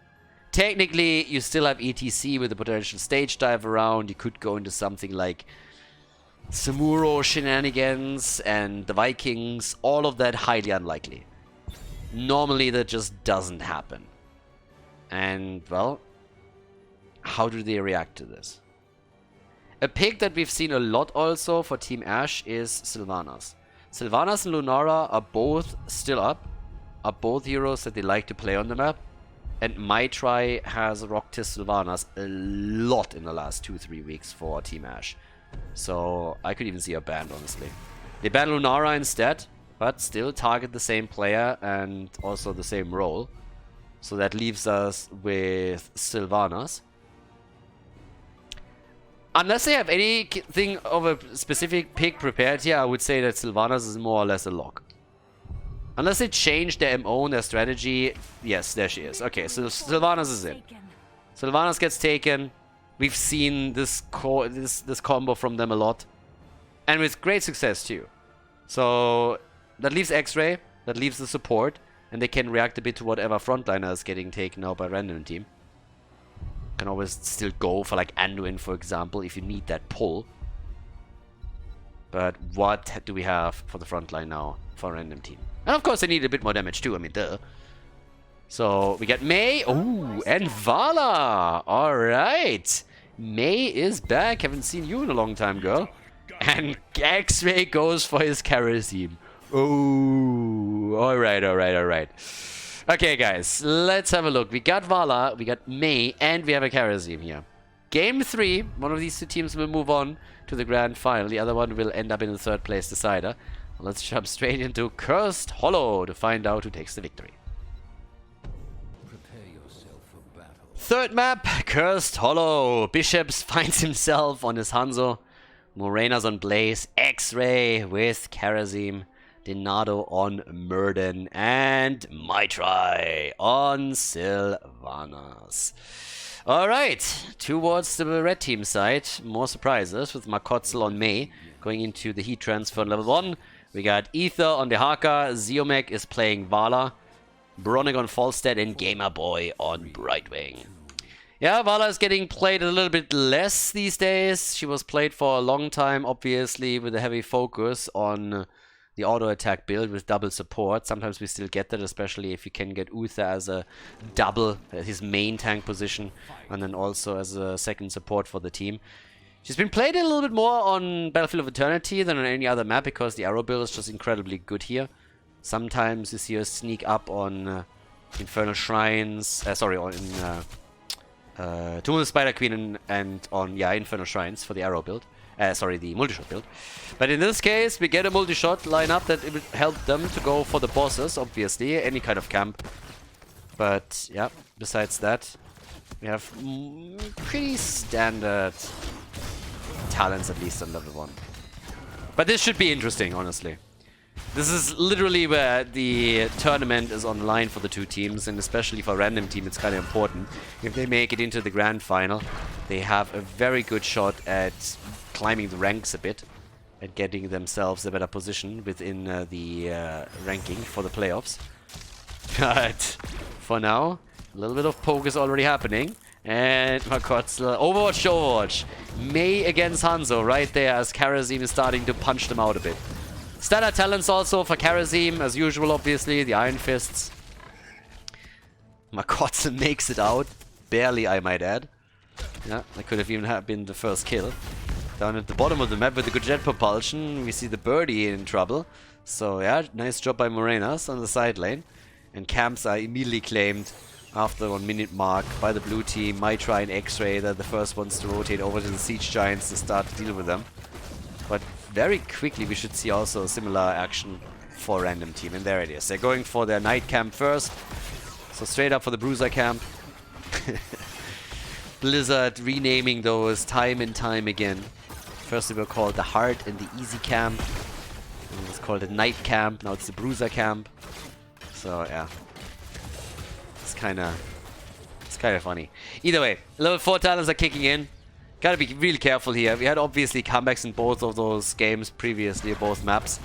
Technically, you still have ETC with the potential stage dive around. You could go into something like Samuro shenanigans and the Vikings. All of that highly unlikely. Normally, that just doesn't happen. And, well, how do they react to this? A pick that we've seen a lot also for Team Ash is Sylvanas. Sylvanas and Lunara are both still up. Are both heroes that they like to play on the map. And Maitri has rocked his Sylvanas a lot in the last 2-3 weeks for Team Ash. So I could even see a ban, honestly. They ban Lunara instead, but still target the same player and also the same role. So that leaves us with Sylvanas. Unless they have anything of a specific pick prepared here, I would say that Sylvanas is more or less a lock. Unless they change their MO and their strategy. Yes, there she is. Okay, so Sylvanas is in. Sylvanas gets taken. We've seen this combo from them a lot. And with great success too. So that leaves X-Ray. That leaves the support. And they can react a bit to whatever frontliner is getting taken out by random team. Can always still go for like Anduin, for example, if you need that pull. But what do we have for the frontline now for random team? And of course they need a bit more damage too, I mean, duh. So we got Mei, oh, and Vala. Alright. Mei is back, haven't seen you in a long time, girl. And X-Ray goes for his Kharazim. Oh, alright. Okay, guys, let's have a look. We got Vala, we got Mei, and we have a Kharazim here. Game 3, one of these two teams will move on to the grand final. The other one will end up in the third place decider. Let's jump straight into Cursed Hollow to find out who takes the victory. Prepare yourself for battle. Third map, Cursed Hollow. Bishops finds himself on his Hanzo. Morena's on Blaze. X-Ray with Kharazim. Denado on Murden. And Maitri on Sylvanas. Alright, towards the red team side. More surprises with Makotzel on Mei. Going into the heat transfer on level 1. We got Ether on the Haka. Ziomek is playing Vala. Bronick on Falstad and Gamer Boy on Brightwing. Yeah, Vala is getting played a little bit less these days. She was played for a long time, obviously, with a heavy focus on the auto attack build with double support. Sometimes we still get that, especially if you can get Uther as a double, his main tank position, and then also as a second support for the team. She's been played a little bit more on Battlefield of Eternity than on any other map because the arrow build is just incredibly good here. Sometimes you see her sneak up on Infernal Shrines, Tomb of the Spider Queen and on, Infernal Shrines for the arrow build. The multi-shot build. But in this case, we get a multi-shot lineup that it would help them to go for the bosses, obviously, any kind of camp. But, yeah, besides that, we have pretty standard talents, at least on level 1. But this should be interesting, honestly. This is literally where the tournament is on the line for the two teams, and especially for a random team, it's kind of important. If they make it into the grand final, they have a very good shot at climbing the ranks a bit and getting themselves a better position within the ranking for the playoffs. But for now, a little bit of poke is already happening. And Makotzel, Overwatch. Mei against Hanzo right there as Kharazim is starting to punch them out a bit. Stellar talents also for Kharazim, as usual, obviously, the Iron Fists. Makotzel makes it out. Barely, I might add. Yeah, that could have even been the first kill. Down at the bottom of the map with the good jet propulsion, we see the birdie in trouble. So yeah, nice job by Morenas on the side lane. And camps are immediately claimed after the 1 minute mark by the blue team. Maitri and X-Ray, they're the first ones to rotate over to the Siege Giants to start to deal with them. But very quickly we should see also a similar action for random team. And there it is. They're going for their night camp first. So straight up for the Bruiser camp. Blizzard renaming those time and time again. First we were called the hard and the easy camp. And it was called the night camp. Now it's the bruiser camp. So yeah, it's kind of funny. Either way, level 4 talents are kicking in. Gotta be really careful here. We had obviously comebacks in both of those games previously, both maps.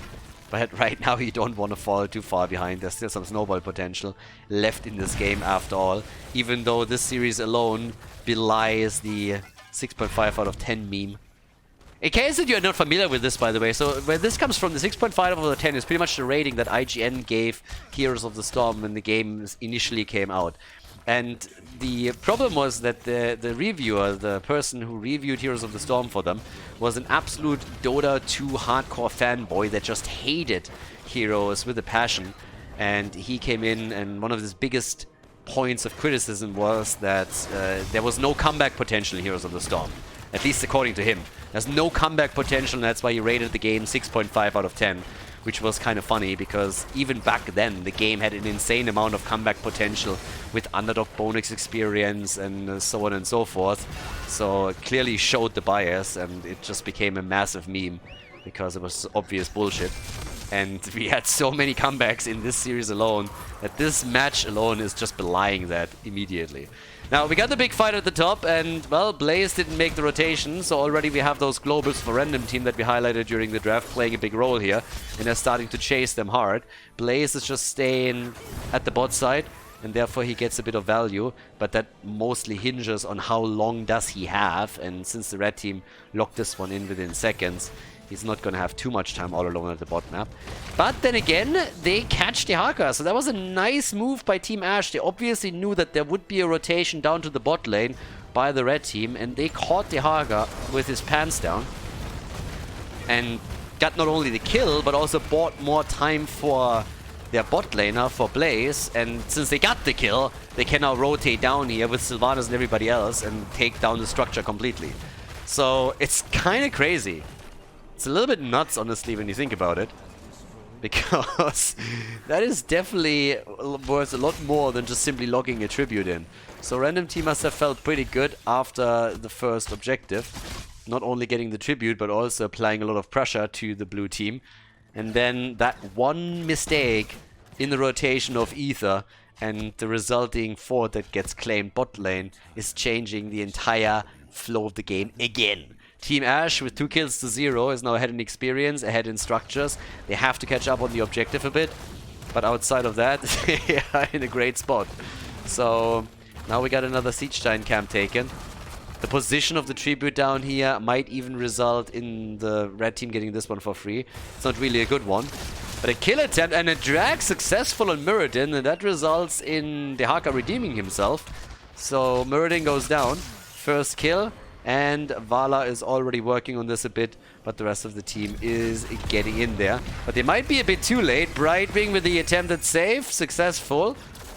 But right now you don't want to fall too far behind. There's still some snowball potential left in this game after all. Even though this series alone belies the 6.5 out of 10 meme. In case that you're not familiar with this, by the way, so where this comes from, the 6.5 out of 10 is pretty much the rating that IGN gave Heroes of the Storm when the game initially came out. And the problem was that the reviewer, the person who reviewed Heroes of the Storm for them, was an absolute Dota 2 hardcore fanboy that just hated Heroes with a passion. And he came in, and one of his biggest points of criticism was that there was no comeback potential in Heroes of the Storm. At least according to him. There's no comeback potential, and that's why he rated the game 6.5 out of 10. Which was kind of funny, because even back then the game had an insane amount of comeback potential with underdog bonus experience and so on and so forth. So it clearly showed the bias, and it just became a massive meme because it was obvious bullshit. And we had so many comebacks in this series alone that this match alone is just belying that immediately. Now, we got the big fight at the top, and, well, Blaze didn't make the rotation, so already we have those globals for Random Team that we highlighted during the draft playing a big role here, and they're starting to chase them hard. Blaze is just staying at the bot side, and therefore he gets a bit of value, but that mostly hinges on how long does he have, and since the red team locked this one in within seconds, he's not going to have too much time all alone at the bot map. But then again, they catch the Haka, so that was a nice move by Team Ash. They obviously knew that there would be a rotation down to the bot lane by the red team, and they caught the Haka with his pants down. And got not only the kill, but also bought more time for their bot laner, for Blaze. And since they got the kill, they can now rotate down here with Sylvanas and everybody else and take down the structure completely. So it's kind of crazy. It's a little bit nuts, honestly, when you think about it. Because that is definitely worth a lot more than just simply logging a tribute in. So Random Team must have felt pretty good after the first objective. Not only getting the tribute, but also applying a lot of pressure to the blue team. And then that one mistake in the rotation of Ether and the resulting fort that gets claimed bot lane is changing the entire flow of the game again. Team Ash with 2 kills to 0 is now ahead in experience, ahead in structures. They have to catch up on the objective a bit, but outside of that, they are in a great spot. So now we got another Siege Giant camp taken. The position of the tribute down here might even result in the red team getting this one for free. It's not really a good one. But a kill attempt and a drag successful on Muradin, and that results in the Haka redeeming himself. So Muradin goes down. First kill. And Vala is already working on this a bit, but the rest of the team is getting in there. But they might be a bit too late. Brightwing with the attempted save, successful,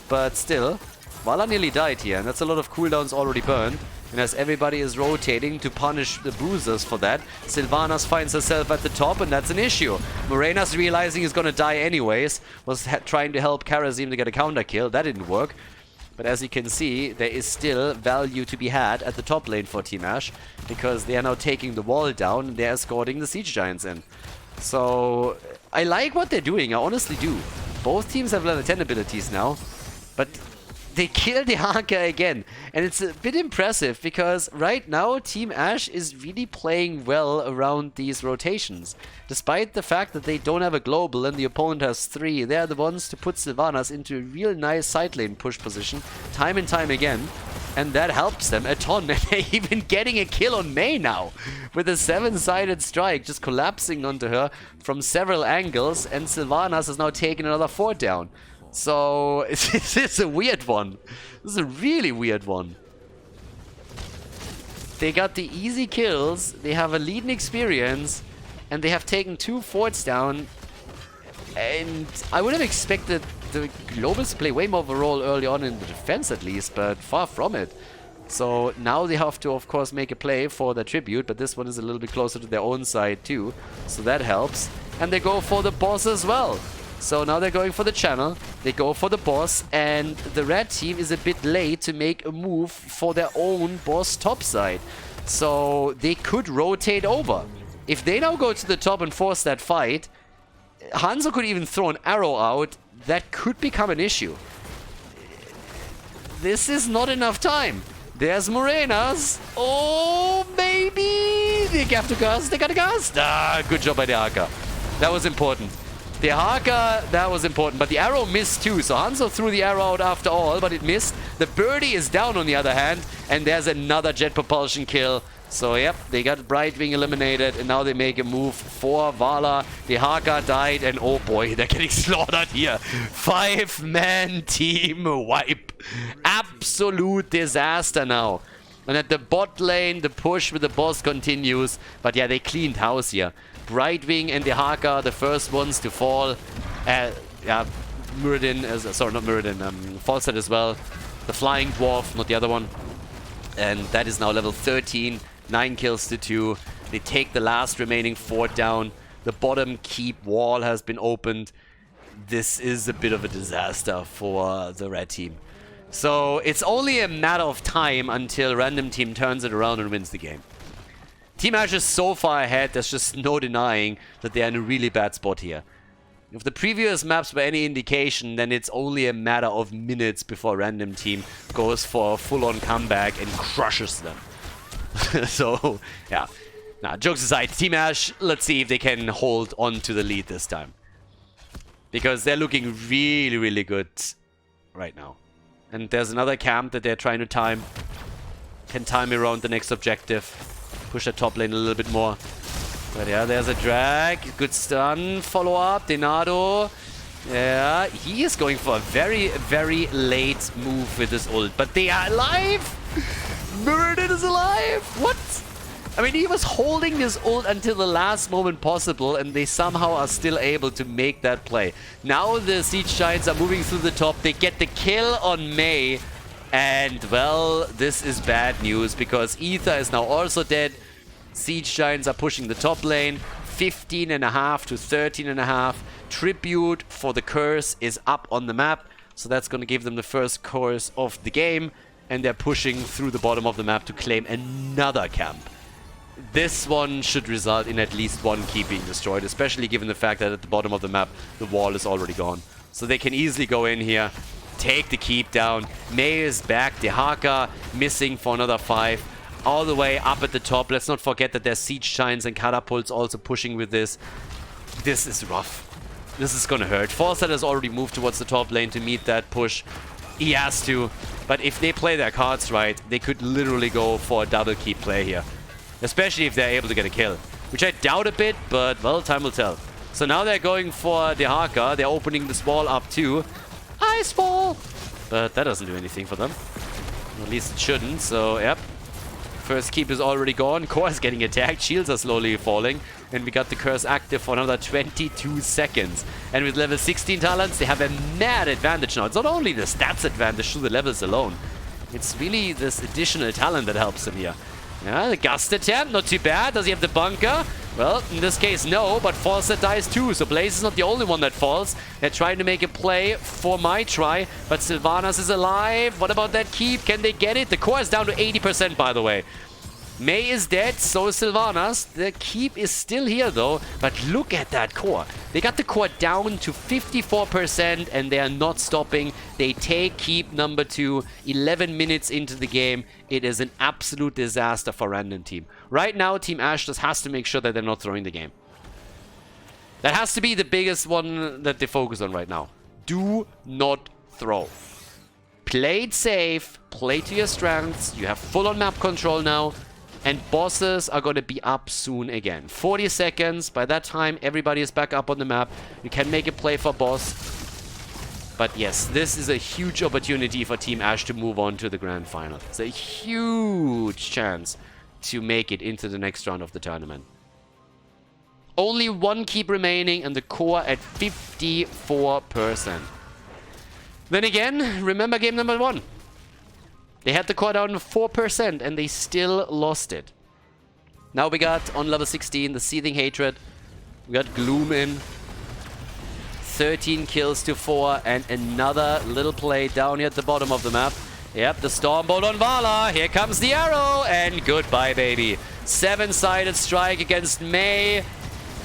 but still, Vala nearly died here, and that's a lot of cooldowns already burned. And as everybody is rotating to punish the bruisers for that, Sylvanas finds herself at the top, and that's an issue. Morena's realizing he's gonna die anyways, was trying to help Karazim to get a counter kill. That didn't work. But as you can see, there is still value to be had at the top lane for Team Ash, because they are now taking the wall down and they're escorting the Siege Giants in. So I like what they're doing, I honestly do. Both teams have level 10 abilities now, but they killed the Haka again. And it's a bit impressive, because right now Team Ash is really playing well around these rotations. Despite the fact that they don't have a global and the opponent has 3, they're the ones to put Sylvanas into a real nice side lane push position time and time again. And that helps them a ton. And they're even getting a kill on Mei now with a 7-sided strike, just collapsing onto her from several angles. And Sylvanas has now taken another 4 down. So this is a weird one. This is a really weird one. They got the easy kills, they have a lead in experience, and they have taken 2 forts down. And I would have expected the globals to play way more of a role early on in the defense at least, but far from it. So now they have to, of course, make a play for the tribute, but this one is a little bit closer to their own side too, so that helps. And they go for the boss as well. So now they're going for the channel, they go for the boss, and the red team is a bit late to make a move for their own boss top side. So they could rotate over. If they now go to the top and force that fight, Hanzo could even throw an arrow out. That could become an issue. This is not enough time. There's Morenas. Oh, maybe they have to cast. They got to cast. Ah, good job by the Haka. That was important. The Haka, that was important. But the arrow missed too. So Hanzo threw the arrow out after all, but it missed. The birdie is down on the other hand. And there's another jet propulsion kill. So, yep, they got Brightwing eliminated, and now they make a move for Vala. The Haka died, and oh boy, they're getting slaughtered here. 5-man team wipe. Absolute disaster now. And at the bot lane, the push with the boss continues. But yeah, they cleaned house here. Brightwing and the Haka, the first ones to fall. Yeah, Muradin, sorry, not Muradin, Falset as well. The Flying Dwarf, not the other one. And that is now level 13. 9 kills to 2. They take the last remaining fort down. The bottom keep wall has been opened. This is a bit of a disaster for the red team. So it's only a matter of time until random team turns it around and wins the game. Team Ash is so far ahead, there's just no denying that they're in a really bad spot here. If the previous maps were any indication, then it's only a matter of minutes before random team goes for a full-on comeback and crushes them. So, yeah. Now, jokes aside, Team Ash, let's see if they can hold on to the lead this time. Because they're looking really, really good right now. And there's another camp that they're trying to time. Can time around the next objective. Push the top lane a little bit more. But yeah, there's a drag. Good stun. Follow up. Denado. Yeah, he is going for a very, very late move with his ult. But they are alive! Muradin is alive! What? I mean, he was holding this ult until the last moment possible, and they somehow are still able to make that play. Now the Siege Giants are moving through the top. They get the kill on Mei. And, well, this is bad news, because Aether is now also dead. Siege Giants are pushing the top lane. 15.5 to 13.5. Tribute for the curse is up on the map. So that's going to give them the first curse of the game. And they're pushing through the bottom of the map to claim another camp. This one should result in at least one keep being destroyed, especially given the fact that at the bottom of the map, the wall is already gone. So they can easily go in here, take the keep down. Mei is back. The Haka missing for another 5. All the way up at the top. Let's not forget that there's Siege Giants and Catapults also pushing with this. This is rough. This is gonna hurt. Falset has already moved towards the top lane to meet that push. He has to. But if they play their cards right, they could literally go for a double keep play here. Especially if they're able to get a kill. Which I doubt a bit, but, well, time will tell. So now they're going for the Haka. They're opening this wall up too. Ice wall! But that doesn't do anything for them. At least it shouldn't, so, yep. First keep is already gone. Core is getting attacked. Shields are slowly falling. And we got the curse active for another 22 seconds. And with level 16 talents, they have a mad advantage now. It's not only the stats advantage through the levels alone. It's really this additional talent that helps them here. Yeah, the gust attempt, not too bad. Does he have the bunker? Well, in this case, no, but Falset dies too. So Blaze is not the only one that falls. They're trying to make a play for my try, but Sylvanas is alive. What about that keep? Can they get it? The core is down to 80%, by the way. Mei is dead, so is Sylvanas. The keep is still here, though. But look at that core. They got the core down to 54%, and they are not stopping. They take keep number 2, 11 minutes into the game. It is an absolute disaster for random team. Right now, Team Ash just has to make sure that they're not throwing the game. That has to be the biggest one that they focus on right now. Do not throw. Play it safe. Play to your strengths. You have full-on map control now. And bosses are going to be up soon again. 40 seconds. By that time, everybody is back up on the map. You can make a play for boss. But yes, this is a huge opportunity for Team Ash to move on to the grand final. It's a huge chance to make it into the next round of the tournament. Only one keep remaining and the core at 54%. Then again, remember game number 1. They had the core down to 4% and they still lost it. Now we got, on level 16, the Seething Hatred. We got Gloom in. 13 kills to 4 and another little play down here at the bottom of the map. Yep, the Stormbolt on Vala. Here comes the arrow. And goodbye, baby. 7-sided strike against Mei.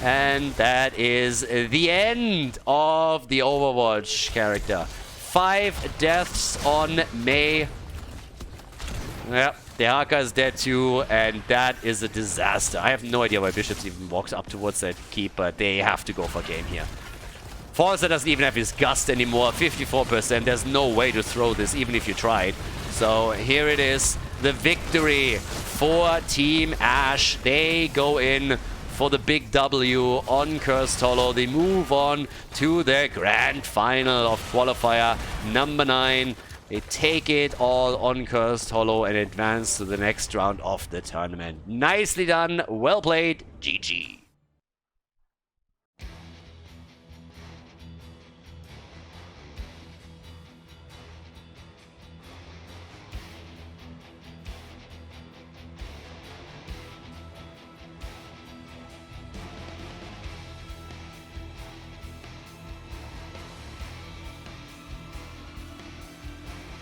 And that is the end of the Overwatch character. 5 deaths on Mei. Yep, the Haka is dead too, and that is a disaster. I have no idea why Bishops even walks up towards that keep, but they have to go for game here. Forza doesn't even have his Gust anymore, 54%. There's no way to throw this, even if you tried. So here it is, the victory for Team Ash. They go in for the big W on Cursed Hollow. They move on to the grand final of qualifier number 9. They take it all on Cursed Hollow and advance to the next round of the tournament. Nicely done, well played, GG.